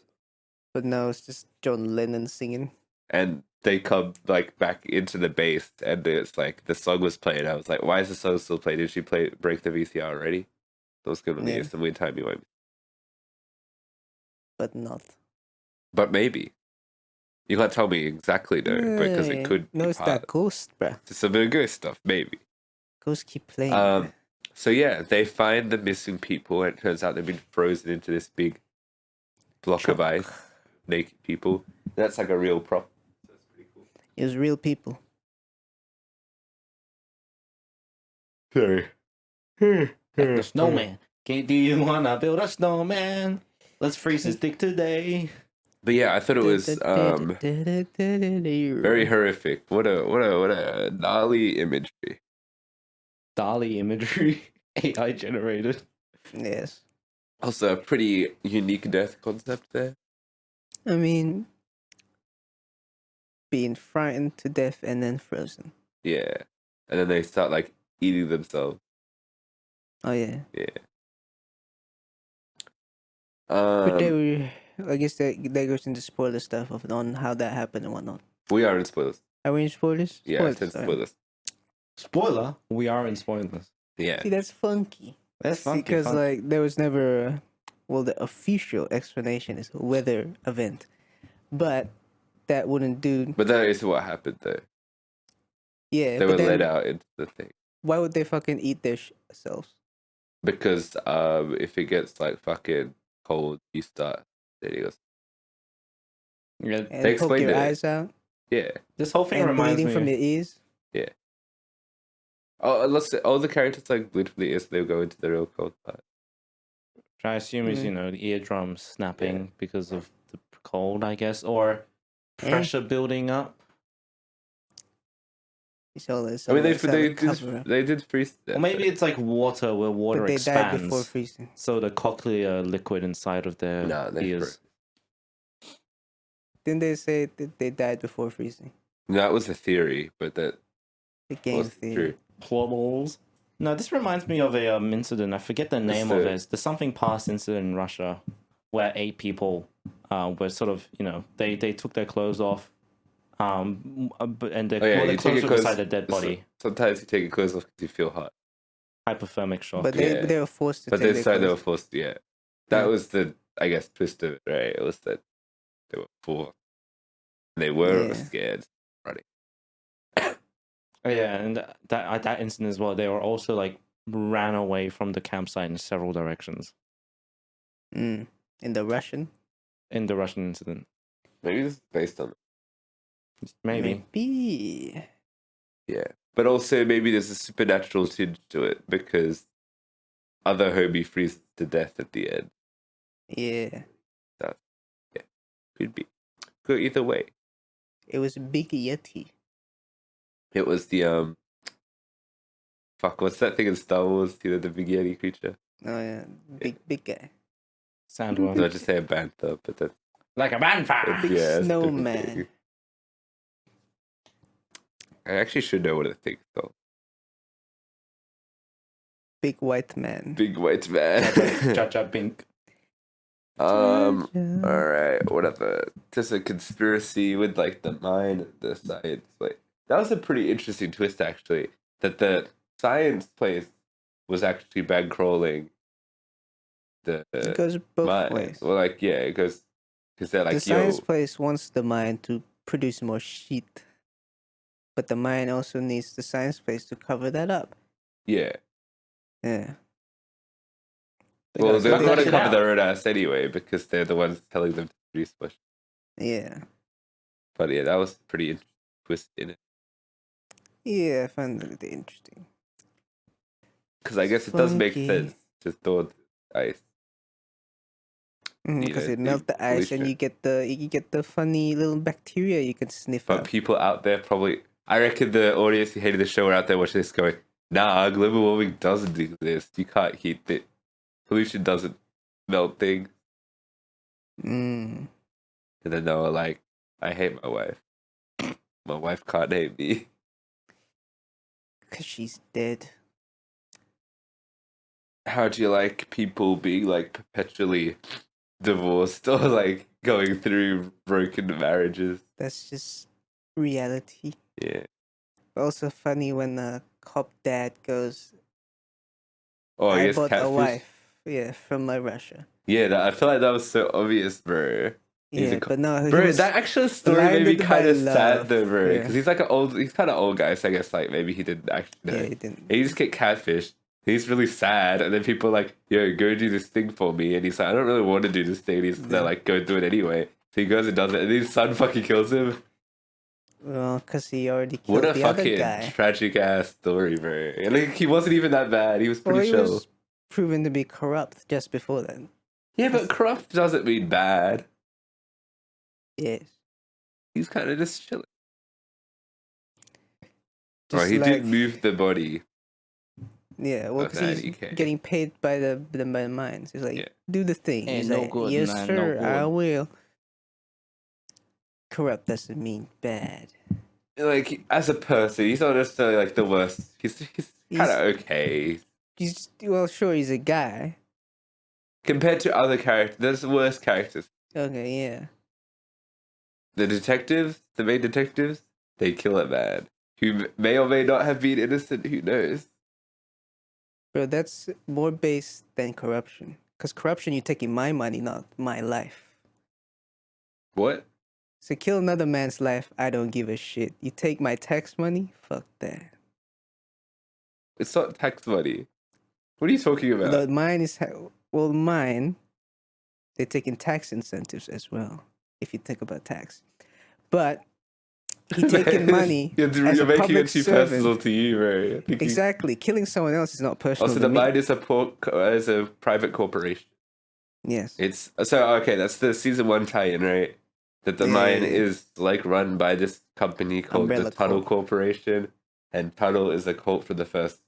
[SPEAKER 3] but no, it's just John Lennon singing.
[SPEAKER 1] And they come like back into the bass, and it's like the song was playing. I was like, why is the song still playing? Did she break the VCR already? That was gonna be
[SPEAKER 3] Yeah.
[SPEAKER 1] some weird timey wimey.
[SPEAKER 3] But not.
[SPEAKER 1] But maybe. You can't tell me exactly though, because it could
[SPEAKER 3] No,
[SPEAKER 1] be
[SPEAKER 3] it's
[SPEAKER 1] part
[SPEAKER 3] that ghost, bruh.
[SPEAKER 1] It's a bit of ghost stuff, maybe.
[SPEAKER 3] Ghost keep playing.
[SPEAKER 1] So yeah, they find the missing people, and it turns out they've been frozen into this big block of ice, naked people. That's like a real prop. That's pretty cool.
[SPEAKER 3] It was real people.
[SPEAKER 1] Sorry.
[SPEAKER 2] Like the snowman. Do you wanna build a snowman? Let's freeze his dick today.
[SPEAKER 1] But yeah, I thought it was very horrific. What a gnarly imagery.
[SPEAKER 2] Dali imagery. AI generated.
[SPEAKER 3] Yes.
[SPEAKER 1] Also, a pretty unique death concept there.
[SPEAKER 3] I mean, being frightened to death and then frozen.
[SPEAKER 1] Yeah, and then they start like eating themselves.
[SPEAKER 3] Oh yeah.
[SPEAKER 1] Yeah.
[SPEAKER 3] But they were. I guess that goes into spoiler stuff on how that happened and whatnot.
[SPEAKER 1] We are in spoilers.
[SPEAKER 3] Are we in spoilers?
[SPEAKER 1] Yeah, I said spoilers.
[SPEAKER 2] Spoiler, we are in spoilers.
[SPEAKER 1] Yeah.
[SPEAKER 3] See, that's funky.
[SPEAKER 2] That's funky.
[SPEAKER 3] Because like there was never the official explanation is weather event, but that wouldn't do.
[SPEAKER 1] But that is what happened though.
[SPEAKER 3] Yeah,
[SPEAKER 1] They
[SPEAKER 3] but
[SPEAKER 1] were
[SPEAKER 3] then
[SPEAKER 1] let out into the thing.
[SPEAKER 3] why would they fucking eat their selves?
[SPEAKER 1] Because if it gets like fucking cold, you start eating us.
[SPEAKER 2] Yeah,
[SPEAKER 3] And
[SPEAKER 1] They
[SPEAKER 3] poke
[SPEAKER 1] explained
[SPEAKER 3] your
[SPEAKER 1] it.
[SPEAKER 3] eyes out
[SPEAKER 2] this whole thing
[SPEAKER 3] and
[SPEAKER 2] reminds
[SPEAKER 3] bleeding
[SPEAKER 2] me.
[SPEAKER 3] from your ears.
[SPEAKER 1] Oh, all the characters like bleed from the ears. They'll go into the real cold part.
[SPEAKER 2] I assume is the eardrums snapping because of the cold, I guess, or pressure building up.
[SPEAKER 1] I mean, they did freeze.
[SPEAKER 2] Or maybe it's like water, where water
[SPEAKER 3] but they died before
[SPEAKER 2] expands,
[SPEAKER 3] freezing.
[SPEAKER 2] so the cochlear liquid inside of their ears.
[SPEAKER 3] Didn't they say that they died before freezing?
[SPEAKER 1] That was a theory, but that
[SPEAKER 3] The game
[SPEAKER 1] wasn't
[SPEAKER 3] theory.
[SPEAKER 1] true.
[SPEAKER 2] Plumbles. No, this reminds me of a incident. I forget the name of
[SPEAKER 1] the-
[SPEAKER 2] it. There's something past incident in Russia where 8 people were sort of, they took their clothes off, and their,
[SPEAKER 1] you take
[SPEAKER 2] clothes
[SPEAKER 1] your
[SPEAKER 2] were
[SPEAKER 1] clothes-
[SPEAKER 2] beside their dead body.
[SPEAKER 1] Sometimes you take your clothes off because you feel hot.
[SPEAKER 2] Hypothermic shock.
[SPEAKER 3] But
[SPEAKER 1] Yeah.
[SPEAKER 3] they were forced to
[SPEAKER 1] But
[SPEAKER 3] take
[SPEAKER 1] this
[SPEAKER 3] their
[SPEAKER 1] time they were
[SPEAKER 3] clothes.
[SPEAKER 1] forced. Yeah, that
[SPEAKER 3] Yeah.
[SPEAKER 1] was the twist of it, right? It was that they were forced. They were
[SPEAKER 3] Yeah.
[SPEAKER 1] scared.
[SPEAKER 2] Oh, yeah, and that incident as well, they were also ran away from the campsite in several directions
[SPEAKER 3] In the Russian?
[SPEAKER 2] in the Russian incident.
[SPEAKER 1] Maybe this is based on it.
[SPEAKER 2] Maybe.
[SPEAKER 3] Maybe.
[SPEAKER 1] Yeah, but also maybe there's a supernatural tinge to it because other homie freezes to death at the end.
[SPEAKER 3] Yeah.
[SPEAKER 1] Could be. Go either way.
[SPEAKER 3] It was Big Yeti.
[SPEAKER 1] It was the fuck, what's that thing in Star Wars? The big Yeti creature.
[SPEAKER 3] Oh yeah, big guy.
[SPEAKER 2] Sandworm.
[SPEAKER 1] So I just say a bantha, but that's
[SPEAKER 2] Like a bonfire.
[SPEAKER 3] Big
[SPEAKER 1] yeah, it's a different
[SPEAKER 3] snowman.
[SPEAKER 1] thing. I actually should know what it thinks called.
[SPEAKER 3] Big white man.
[SPEAKER 1] Big white man.
[SPEAKER 2] Cha-cha pink.
[SPEAKER 1] All right, whatever. Just a conspiracy with the mind and the science. That was a pretty interesting twist, actually. That the science place was actually bankrolling the
[SPEAKER 3] It goes both
[SPEAKER 1] mine.
[SPEAKER 3] ways.
[SPEAKER 1] Well, like yeah, it goes because they're
[SPEAKER 3] The
[SPEAKER 1] like
[SPEAKER 3] science
[SPEAKER 1] yo,
[SPEAKER 3] place wants the mine to produce more sheet, but the mine also needs the science place to cover that up.
[SPEAKER 1] yeah.
[SPEAKER 3] Yeah.
[SPEAKER 2] They
[SPEAKER 1] Well,
[SPEAKER 2] gotta
[SPEAKER 1] they're
[SPEAKER 2] cut
[SPEAKER 1] going
[SPEAKER 2] that
[SPEAKER 1] to
[SPEAKER 2] shit
[SPEAKER 1] cover
[SPEAKER 2] out.
[SPEAKER 1] their own ass anyway because they're the ones telling them to produce more.
[SPEAKER 3] Yeah.
[SPEAKER 1] But yeah, that was pretty twist in it.
[SPEAKER 3] Yeah, I find it interesting.
[SPEAKER 1] Because I guess it does make
[SPEAKER 3] Funky.
[SPEAKER 1] sense to thaw the ice.
[SPEAKER 3] Because it
[SPEAKER 1] the
[SPEAKER 3] melt the ice and
[SPEAKER 1] pollution.
[SPEAKER 3] you get the funny little bacteria you can sniff
[SPEAKER 1] But
[SPEAKER 3] out.
[SPEAKER 1] people out there probably, I reckon the audience who hated the show are out there watching this going, nah, global warming doesn't exist. You can't heat it. Pollution doesn't melt things.
[SPEAKER 3] Mm.
[SPEAKER 1] And then they were like, I hate my wife. My wife can't hate me.
[SPEAKER 3] Because she's dead.
[SPEAKER 1] How do you like people being like perpetually divorced or like going through broken marriages?
[SPEAKER 3] That's just reality.
[SPEAKER 1] Yeah.
[SPEAKER 3] Also funny when the cop dad goes,
[SPEAKER 1] Oh,
[SPEAKER 3] I
[SPEAKER 1] yes,
[SPEAKER 3] bought a
[SPEAKER 1] catfish.
[SPEAKER 3] wife. Yeah, from Russia.
[SPEAKER 1] Yeah, I feel like that was so obvious, bro. He's
[SPEAKER 3] Yeah, but no, he
[SPEAKER 1] bro,
[SPEAKER 3] was
[SPEAKER 1] that actual story made me
[SPEAKER 3] blinded
[SPEAKER 1] kind
[SPEAKER 3] by
[SPEAKER 1] of sad though,
[SPEAKER 3] love.
[SPEAKER 1] bro.
[SPEAKER 3] Yeah.
[SPEAKER 1] Because he's like he's kind of old guy, so I guess like maybe he didn't actually know.
[SPEAKER 3] Yeah, he didn't.
[SPEAKER 1] And he just get catfished. He's really sad, and then people are like, "Yo, go do this thing for me," and he's like, "I don't really want to do this thing." And they're like, "Go do it anyway." So he goes and does it, and his son fucking kills him.
[SPEAKER 3] Well, because he already killed
[SPEAKER 1] What a
[SPEAKER 3] the other
[SPEAKER 1] fucking
[SPEAKER 3] guy.
[SPEAKER 1] tragic ass story, bro. And, like he wasn't even that bad. He was
[SPEAKER 3] Well,
[SPEAKER 1] pretty
[SPEAKER 3] he
[SPEAKER 1] chill.
[SPEAKER 3] was proven to be corrupt just before then.
[SPEAKER 1] Yeah, but corrupt doesn't mean bad.
[SPEAKER 3] Yes.
[SPEAKER 1] He's kind of just chilling.
[SPEAKER 3] Just
[SPEAKER 1] Right, he
[SPEAKER 3] like,
[SPEAKER 1] did move the body.
[SPEAKER 3] Yeah, well,
[SPEAKER 1] of
[SPEAKER 3] because he's
[SPEAKER 1] 90K.
[SPEAKER 3] getting paid by the mines. He's like,
[SPEAKER 1] Yeah.
[SPEAKER 3] do the thing.
[SPEAKER 2] Ain't
[SPEAKER 3] He's
[SPEAKER 2] no
[SPEAKER 3] like,
[SPEAKER 2] good,
[SPEAKER 3] yes,
[SPEAKER 2] man, no
[SPEAKER 3] sir, I
[SPEAKER 2] good."
[SPEAKER 3] will. Corrupt doesn't mean bad.
[SPEAKER 1] Like as a person, he's not necessarily like the worst. He's kind of okay
[SPEAKER 3] Well, sure, he's a guy.
[SPEAKER 1] compared to other characters. There's worse characters.
[SPEAKER 3] Okay, yeah.
[SPEAKER 1] The detectives, the main detectives, they kill a man who may or may not have been innocent. Who knows?
[SPEAKER 3] Bro, that's more base than corruption. Because corruption, you're taking my money, not my life.
[SPEAKER 1] What?
[SPEAKER 3] So kill another man's life, I don't give a shit. You take my tax money? Fuck that.
[SPEAKER 1] It's not tax money. What are you talking about?
[SPEAKER 3] Although mine is... mine, they're taking tax incentives as well, if you think about tax. But he taking money
[SPEAKER 1] You're
[SPEAKER 3] as
[SPEAKER 1] making
[SPEAKER 3] a public
[SPEAKER 1] it too
[SPEAKER 3] servant.
[SPEAKER 1] personal to you, bro.
[SPEAKER 3] Exactly. Killing someone else is not personal
[SPEAKER 1] Also,
[SPEAKER 3] to
[SPEAKER 1] the
[SPEAKER 3] me.
[SPEAKER 1] mine is a private corporation.
[SPEAKER 3] Yes.
[SPEAKER 1] It's so okay. That's the season 1 tie-in, right? That the
[SPEAKER 3] Yeah,
[SPEAKER 1] mine
[SPEAKER 3] yeah, yeah.
[SPEAKER 1] is like run by this company called
[SPEAKER 3] Umbrella
[SPEAKER 1] the Tunnel
[SPEAKER 3] Corp.
[SPEAKER 1] Corporation, and Tunnel is a cult for the first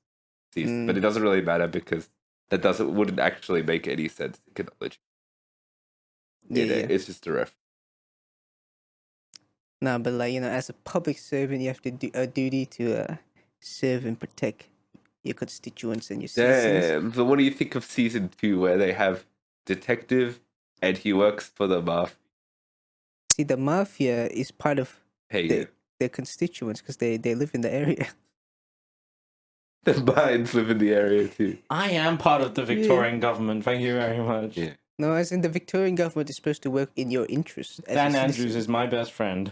[SPEAKER 1] season. But it doesn't really matter because wouldn't actually make any sense economically.
[SPEAKER 3] Yeah, yeah.
[SPEAKER 1] It's just a reference.
[SPEAKER 3] No, but like, as a public servant, you have to do a duty to serve and protect your constituents and your citizens.
[SPEAKER 1] Damn. So what do you think of season 2 where they have detective and he works for the mafia?
[SPEAKER 3] See, the mafia is part of
[SPEAKER 1] Hey,
[SPEAKER 3] their constituents because they live in the area.
[SPEAKER 1] the mines live in the area too.
[SPEAKER 2] I am part of the Victorian government. Thank you very much.
[SPEAKER 1] Yeah.
[SPEAKER 3] No, as in the Victorian government is supposed to work in your interest. as
[SPEAKER 2] Dan
[SPEAKER 3] a
[SPEAKER 2] Andrews
[SPEAKER 3] citizen.
[SPEAKER 2] is my best friend.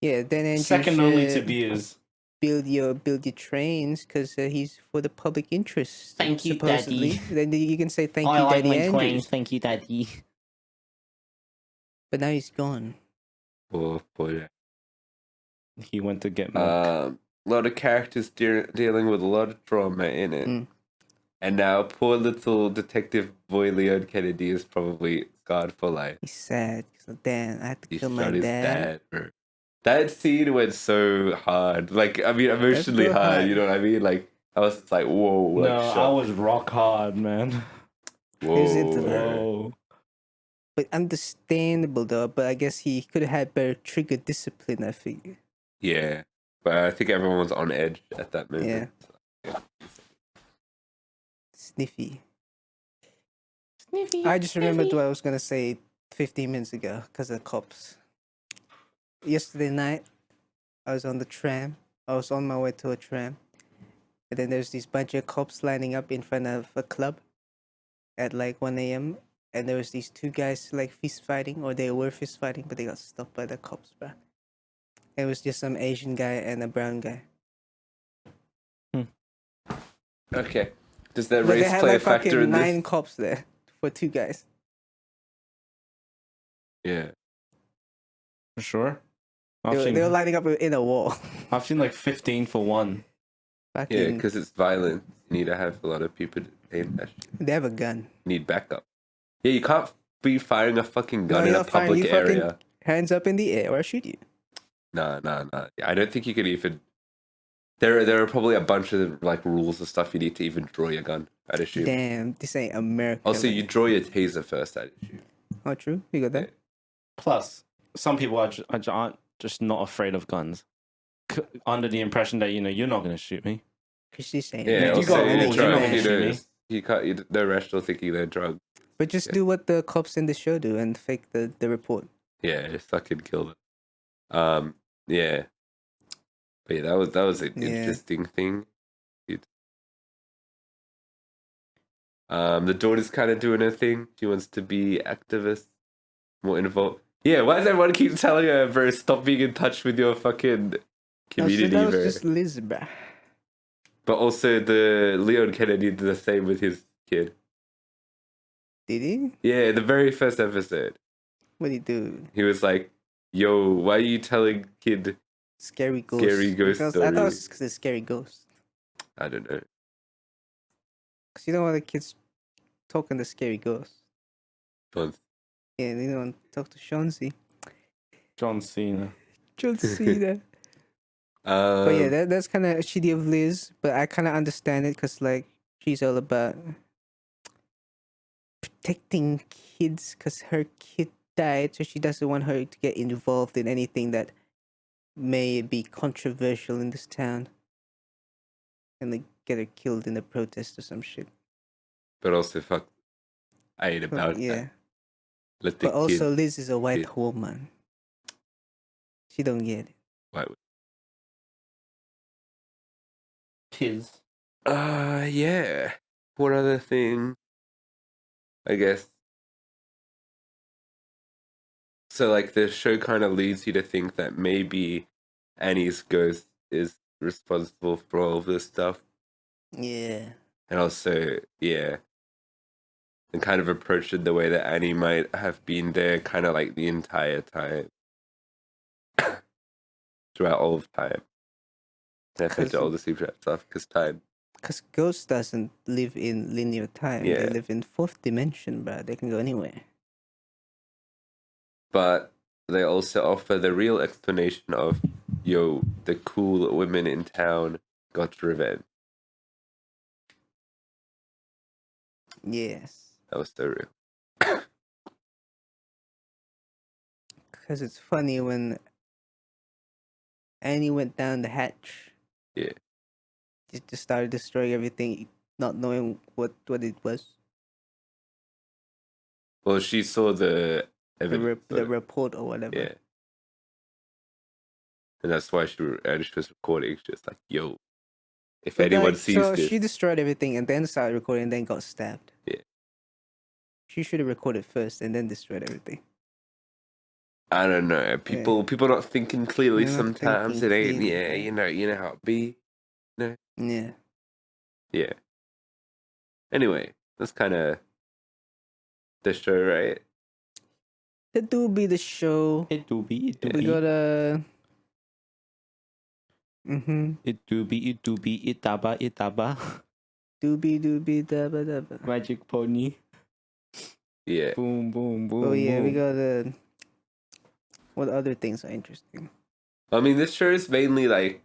[SPEAKER 3] Yeah, Dan Andrews.
[SPEAKER 2] Second only to Beers.
[SPEAKER 3] Build your trains because he's for the public interest.
[SPEAKER 4] Thank you,
[SPEAKER 3] supposedly.
[SPEAKER 4] Daddy.
[SPEAKER 3] Then you can say thank
[SPEAKER 4] I
[SPEAKER 3] you,
[SPEAKER 4] like
[SPEAKER 3] Daddy
[SPEAKER 4] my
[SPEAKER 3] Andrews.
[SPEAKER 4] twins. Thank you, Daddy.
[SPEAKER 3] But now he's gone.
[SPEAKER 1] Oh boy.
[SPEAKER 2] He went to get milk.
[SPEAKER 1] A lot of characters dealing with a lot of trauma in it.
[SPEAKER 3] Mm.
[SPEAKER 1] And now poor little detective boy Leon Kennedy is probably scarred for life.
[SPEAKER 3] He's sad because Dan, I had to
[SPEAKER 1] He
[SPEAKER 3] kill
[SPEAKER 1] shot
[SPEAKER 3] my
[SPEAKER 1] his
[SPEAKER 3] dad.
[SPEAKER 1] dad. Bro. That scene went so hard. Like, I mean, emotionally
[SPEAKER 3] so
[SPEAKER 1] hard,
[SPEAKER 3] hard.
[SPEAKER 1] you know what I mean? Like, I was just like, whoa. Like,
[SPEAKER 2] No, I
[SPEAKER 1] shocked.
[SPEAKER 2] was rock hard, man.
[SPEAKER 1] Whoa.
[SPEAKER 3] Is it the-
[SPEAKER 2] Whoa.
[SPEAKER 3] But understandable though. But I guess he could have had better trigger discipline. I think.
[SPEAKER 1] Yeah. But I think everyone was on edge at that moment.
[SPEAKER 3] Yeah. Sniffy.
[SPEAKER 4] Sniffy.
[SPEAKER 3] I just remembered what I was gonna say 15 minutes ago because of cops. Yesterday night, I was on the tram. I was on my way to a tram, and then there's this bunch of cops lining up in front of a club. at like 1 a.m. and there was these two guys like fist fighting, or they were fist fighting, but they got stopped by the cops, bro. It was just some Asian guy and a brown guy.
[SPEAKER 1] Okay. Does that
[SPEAKER 3] But they
[SPEAKER 1] race
[SPEAKER 3] had
[SPEAKER 1] play a
[SPEAKER 3] like
[SPEAKER 1] factor
[SPEAKER 3] fucking
[SPEAKER 1] in
[SPEAKER 3] 9
[SPEAKER 1] this?
[SPEAKER 3] cops there for 2 guys.
[SPEAKER 1] Yeah.
[SPEAKER 2] For sure.
[SPEAKER 3] They were lining up in a wall.
[SPEAKER 2] I've seen like 15 for one.
[SPEAKER 1] Yeah,
[SPEAKER 3] Fucking,
[SPEAKER 1] because it's violent. You need to have a lot of people aim that shit.
[SPEAKER 3] they have a gun.
[SPEAKER 1] You need backup. Yeah, you can't be firing a fucking gun
[SPEAKER 3] No,
[SPEAKER 1] in
[SPEAKER 3] you're
[SPEAKER 1] a
[SPEAKER 3] fine.
[SPEAKER 1] public
[SPEAKER 3] You fucking
[SPEAKER 1] area.
[SPEAKER 3] hands up in the air or I shoot you.
[SPEAKER 1] Nah. I don't think you could even. There are probably a bunch of like rules and stuff you need to even draw your gun. I'd assume.
[SPEAKER 3] Damn, this ain't America.
[SPEAKER 1] Also,
[SPEAKER 3] like-
[SPEAKER 1] you draw your taser first. I'd assume.
[SPEAKER 3] Oh, true. You got that?
[SPEAKER 2] Plus, some people aren't just not afraid of guns. Under the impression that, you're not going to shoot me.
[SPEAKER 3] Because she's saying,
[SPEAKER 1] Yeah.
[SPEAKER 2] you
[SPEAKER 1] Also,
[SPEAKER 2] got
[SPEAKER 1] you're
[SPEAKER 2] rules, you're not
[SPEAKER 1] drunk.
[SPEAKER 2] gonna
[SPEAKER 1] You
[SPEAKER 2] shoot me.
[SPEAKER 1] know, you can't. You, no rational thinking. They're drunk.
[SPEAKER 3] but just
[SPEAKER 1] Yeah.
[SPEAKER 3] do what the cops in the show do and fake the report.
[SPEAKER 1] Yeah, just fucking kill them. Yeah. But yeah, that was an
[SPEAKER 3] Yeah.
[SPEAKER 1] interesting thing. The daughter's kind of doing her thing. She wants to be activist, more involved. Yeah, why does everyone keep telling her, bro, stop being in touch with your fucking community,
[SPEAKER 3] that was
[SPEAKER 1] bro?
[SPEAKER 3] just Liz, bruh.
[SPEAKER 1] But also, the Leon Kennedy did the same with his kid.
[SPEAKER 3] Did he?
[SPEAKER 1] Yeah, the very first episode,
[SPEAKER 3] What did he do?
[SPEAKER 1] he was like, "Yo, why are you telling kid?"
[SPEAKER 3] Scary ghost.
[SPEAKER 1] Scary ghost
[SPEAKER 3] I thought it
[SPEAKER 1] story.
[SPEAKER 3] was just because it's scary ghost.
[SPEAKER 1] I don't know.
[SPEAKER 3] Because you don't want the kids talking to scary ghosts.
[SPEAKER 1] Don't-
[SPEAKER 3] Yeah, they don't want to talk to Chauncey.
[SPEAKER 2] John Cena.
[SPEAKER 3] John Cena. But yeah,
[SPEAKER 1] Um,
[SPEAKER 3] that's kind of shitty of Liz, but I kind of understand it because, like, she's all about protecting kids because her kid died, so she doesn't want her to get involved in anything that may be controversial in this town and, like, get her killed in a protest or some shit.
[SPEAKER 1] but also, fuck, I ain't
[SPEAKER 3] But,
[SPEAKER 1] about
[SPEAKER 3] yeah.
[SPEAKER 1] that. Let the
[SPEAKER 3] But also,
[SPEAKER 1] kid.
[SPEAKER 3] Liz is a white
[SPEAKER 1] kid-
[SPEAKER 3] woman. She don't get it.
[SPEAKER 1] Why?
[SPEAKER 2] Kids.
[SPEAKER 1] Yeah. What other thing? I guess. So, like, the show kind of leads you to think that maybe Annie's ghost is responsible for all of this stuff.
[SPEAKER 3] Yeah.
[SPEAKER 1] And also, yeah. And kind of approach it the way that Annie might have been there kind of like the entire time. Throughout all of time. Definitely
[SPEAKER 3] Cause-
[SPEAKER 1] all the secret stuff, because time.
[SPEAKER 3] Because ghost doesn't live in linear time. They
[SPEAKER 1] Yeah.
[SPEAKER 3] live in 4th dimension, bro. They can go anywhere.
[SPEAKER 1] But they also offer the real explanation of, yo, the cool women in town got revenge.
[SPEAKER 3] Yes.
[SPEAKER 1] That was so real.
[SPEAKER 3] Because it's funny when Annie went down the hatch.
[SPEAKER 1] Yeah.
[SPEAKER 3] Just started destroying everything, not knowing what it was.
[SPEAKER 1] Well, she saw the evidence.
[SPEAKER 3] The report or whatever.
[SPEAKER 1] Yeah. And that's why she was recording. She was like, yo, if
[SPEAKER 3] But,
[SPEAKER 1] anyone
[SPEAKER 3] like,
[SPEAKER 1] sees
[SPEAKER 3] so
[SPEAKER 1] this.
[SPEAKER 3] she destroyed everything and then started recording and then got stabbed.
[SPEAKER 1] Yeah.
[SPEAKER 3] She should have recorded first and then destroyed everything.
[SPEAKER 1] I don't know. People not thinking clearly
[SPEAKER 3] They're not
[SPEAKER 1] sometimes.
[SPEAKER 3] thinking
[SPEAKER 1] It ain't,
[SPEAKER 3] clearly,
[SPEAKER 1] yeah,
[SPEAKER 3] bro.
[SPEAKER 1] you know how it be.
[SPEAKER 3] Yeah.
[SPEAKER 1] Yeah. Anyway, that's kind of the show, right?
[SPEAKER 3] That do be the show.
[SPEAKER 2] It do be.
[SPEAKER 3] We got a.
[SPEAKER 2] It do be. Itaba.
[SPEAKER 3] Doobie dabba dabba.
[SPEAKER 2] Magic pony.
[SPEAKER 1] Yeah.
[SPEAKER 2] Boom, boom, boom.
[SPEAKER 3] Oh yeah, we
[SPEAKER 2] boom.
[SPEAKER 3] got a. What other things are interesting?
[SPEAKER 1] I mean, this show is mainly like,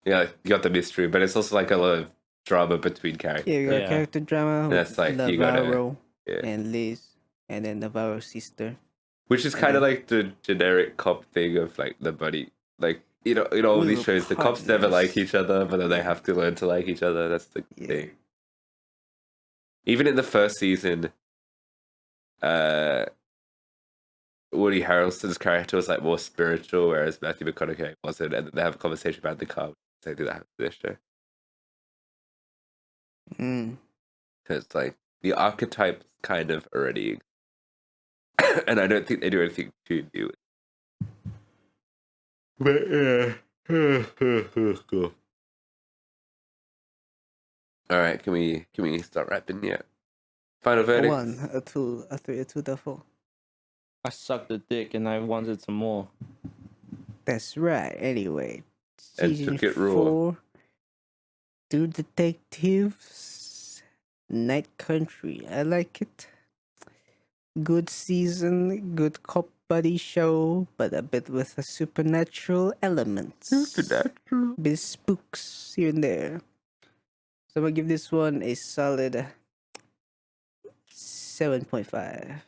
[SPEAKER 1] yeah, you got the mystery, but it's also like a lot of drama between characters.
[SPEAKER 3] Yeah, we got
[SPEAKER 2] Yeah.
[SPEAKER 3] character drama.
[SPEAKER 1] That's like, you gotta-
[SPEAKER 3] Navarro
[SPEAKER 1] yeah.
[SPEAKER 3] and Liz, and then Navarro's sister.
[SPEAKER 1] Which is
[SPEAKER 3] And
[SPEAKER 1] kind of
[SPEAKER 3] then-
[SPEAKER 1] like the generic cop thing of like the buddy. Like, in all
[SPEAKER 3] We
[SPEAKER 1] these
[SPEAKER 3] were
[SPEAKER 1] shows, the cops never like
[SPEAKER 3] partners.
[SPEAKER 1] each other, but then they have to learn to like each other. That's the
[SPEAKER 3] Yeah.
[SPEAKER 1] thing. Even in the first season, Woody Harrelson's character was like more spiritual, whereas Matthew McConaughey wasn't, and then they have a conversation about the car. They do that in this show.
[SPEAKER 3] Mm.
[SPEAKER 1] So it's like, the archetypes kind of already, and I don't think they do anything too new. But all right, can we start wrapping yet? Final verdict.
[SPEAKER 3] 1, a 2, a 3, a 2, a 4.
[SPEAKER 2] I sucked the dick and I wanted some more.
[SPEAKER 3] That's right. Anyway,
[SPEAKER 1] And
[SPEAKER 3] season
[SPEAKER 1] took it raw.
[SPEAKER 3] 4. Do Detectives, Night Country. I like it. Good season, good cop buddy show, but a bit with a supernatural elements.
[SPEAKER 1] Supernatural.
[SPEAKER 3] Bit spooks here and there. So I'm gonna give this one a solid 7.5.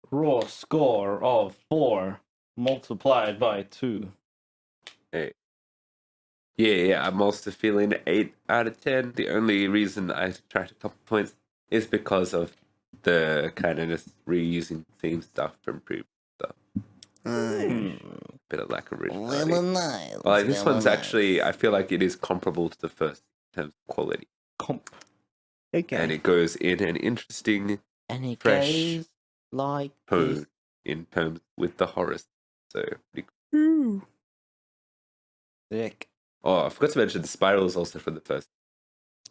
[SPEAKER 2] Raw score of 4 multiplied by 2.
[SPEAKER 1] Yeah, I'm also feeling 8 out of 10. The only reason I subtract a couple points is because of the kind of just reusing theme stuff from previous stuff. Bit of lack of originality.
[SPEAKER 4] nice.
[SPEAKER 1] Like this one's actually, I feel like it is comparable to the first in terms of quality,
[SPEAKER 3] Okay.
[SPEAKER 1] and it goes in an interesting
[SPEAKER 4] And it
[SPEAKER 1] fresh
[SPEAKER 4] goes like
[SPEAKER 1] tone
[SPEAKER 4] this.
[SPEAKER 1] in terms with the horror. So pretty cool.
[SPEAKER 3] Ooh.
[SPEAKER 2] Dick.
[SPEAKER 1] Oh, I forgot to mention the spiral is also from the first.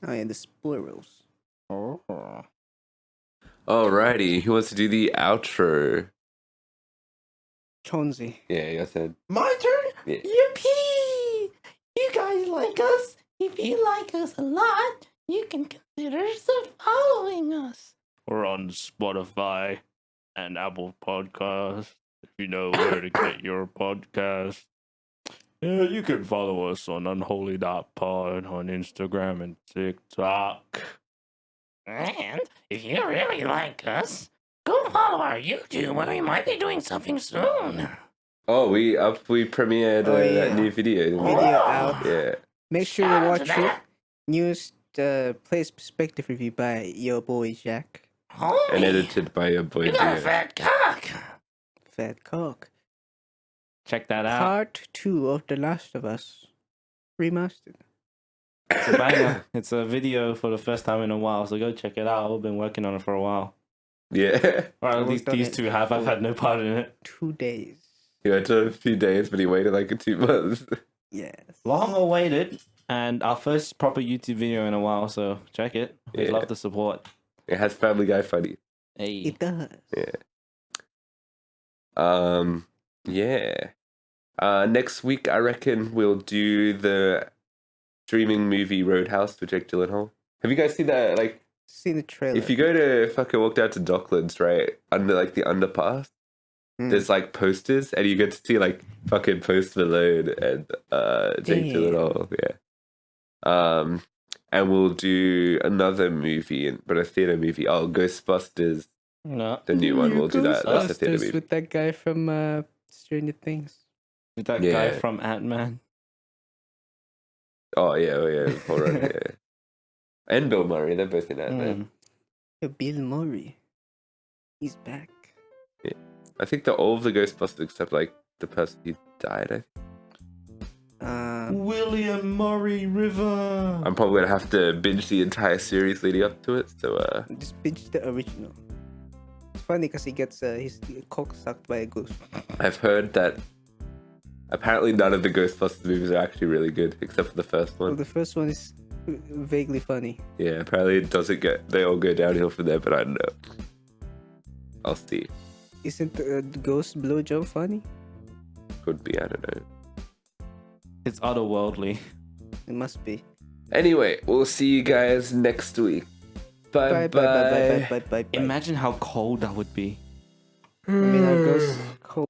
[SPEAKER 3] Oh yeah, the spoilers.
[SPEAKER 2] Oh.
[SPEAKER 1] Alrighty, who wants to do the outro?
[SPEAKER 3] Chauncey.
[SPEAKER 1] Yeah, you said.
[SPEAKER 4] My turn?
[SPEAKER 1] Yeah.
[SPEAKER 4] Yippee! You guys like us? If you like us a lot, you can consider following us.
[SPEAKER 2] We're on Spotify and Apple Podcasts. If you know where to get your podcast. Yeah, you can follow us on unholy.pod on Instagram and TikTok.
[SPEAKER 4] And if you really like us, go follow our YouTube where we might be doing something soon.
[SPEAKER 1] Oh, we premiered
[SPEAKER 3] Oh,
[SPEAKER 1] that
[SPEAKER 3] yeah.
[SPEAKER 1] new video.
[SPEAKER 3] Video out.
[SPEAKER 1] Yeah.
[SPEAKER 3] Make sure
[SPEAKER 4] Shout
[SPEAKER 3] to
[SPEAKER 4] out
[SPEAKER 3] watch
[SPEAKER 4] to
[SPEAKER 3] it.
[SPEAKER 4] that.
[SPEAKER 3] News Place Perspective review by your boy Jack.
[SPEAKER 4] Homie,
[SPEAKER 1] And edited by your boy
[SPEAKER 4] you got a
[SPEAKER 1] Gio.
[SPEAKER 4] fat cock.
[SPEAKER 3] Fat cock.
[SPEAKER 2] Check that out.
[SPEAKER 3] Part 2 of The Last of Us. Remastered.
[SPEAKER 2] It's a banger. It's a video for the first time in a while, so go check it out. We've been working on it for a while.
[SPEAKER 1] Yeah.
[SPEAKER 2] Or
[SPEAKER 3] I
[SPEAKER 2] at least
[SPEAKER 3] worked on
[SPEAKER 2] these
[SPEAKER 3] it
[SPEAKER 2] two have. I've
[SPEAKER 3] for-
[SPEAKER 2] had no part in it.
[SPEAKER 3] 2 days.
[SPEAKER 1] He went to a few days, but he waited like 2 months.
[SPEAKER 3] Yes.
[SPEAKER 2] Long awaited, and our first proper YouTube video in a while, so check it. We'd
[SPEAKER 1] Yeah.
[SPEAKER 2] love the support.
[SPEAKER 1] It has Family Guy funny.
[SPEAKER 2] Hey.
[SPEAKER 3] It does.
[SPEAKER 1] Yeah. Next week, I reckon we'll do the streaming movie Roadhouse with Jake Gyllenhaal. Have you guys seen that? Like,
[SPEAKER 3] Seen the trailer.
[SPEAKER 1] if you go to fucking walk down to Docklands, right, under like the underpass, there's like posters, and you get to see like fucking Post Malone and Jake
[SPEAKER 3] Damn.
[SPEAKER 1] Gyllenhaal. Yeah. And we'll do another movie, but a theater movie. Oh, Ghostbusters,
[SPEAKER 2] No.
[SPEAKER 1] the new one. We'll do that. That's a theater
[SPEAKER 3] Ghostbusters
[SPEAKER 1] movie.
[SPEAKER 3] with that guy from Stranger Things.
[SPEAKER 2] With that
[SPEAKER 1] Yeah.
[SPEAKER 2] guy from Ant-Man.
[SPEAKER 1] Oh yeah. Hold on, yeah. And Bill Murray, they're both in that. Man.
[SPEAKER 3] Yeah, Bill Murray. He's back.
[SPEAKER 1] I think they're all of the Ghostbusters except like the person who died.
[SPEAKER 2] William Murray River.
[SPEAKER 1] I'm probably gonna have to binge the entire series leading up to it. So
[SPEAKER 3] Just binge the original. It's funny because he gets his cock sucked by a ghost.
[SPEAKER 1] I've heard that apparently none of the Ghostbusters movies are actually really good except for the first
[SPEAKER 3] Well,
[SPEAKER 1] one.
[SPEAKER 3] the first one is vaguely funny.
[SPEAKER 1] Yeah, apparently it doesn't get. They all go downhill from there, but I don't know. I'll see.
[SPEAKER 3] Isn't the ghost blowjob funny?
[SPEAKER 1] Could be. I don't know.
[SPEAKER 2] It's otherworldly.
[SPEAKER 3] It must be.
[SPEAKER 1] Anyway, we'll see you guys next week. Bye bye.
[SPEAKER 3] Bye.
[SPEAKER 2] Imagine how cold that would be.
[SPEAKER 3] I mean, our ghost cold.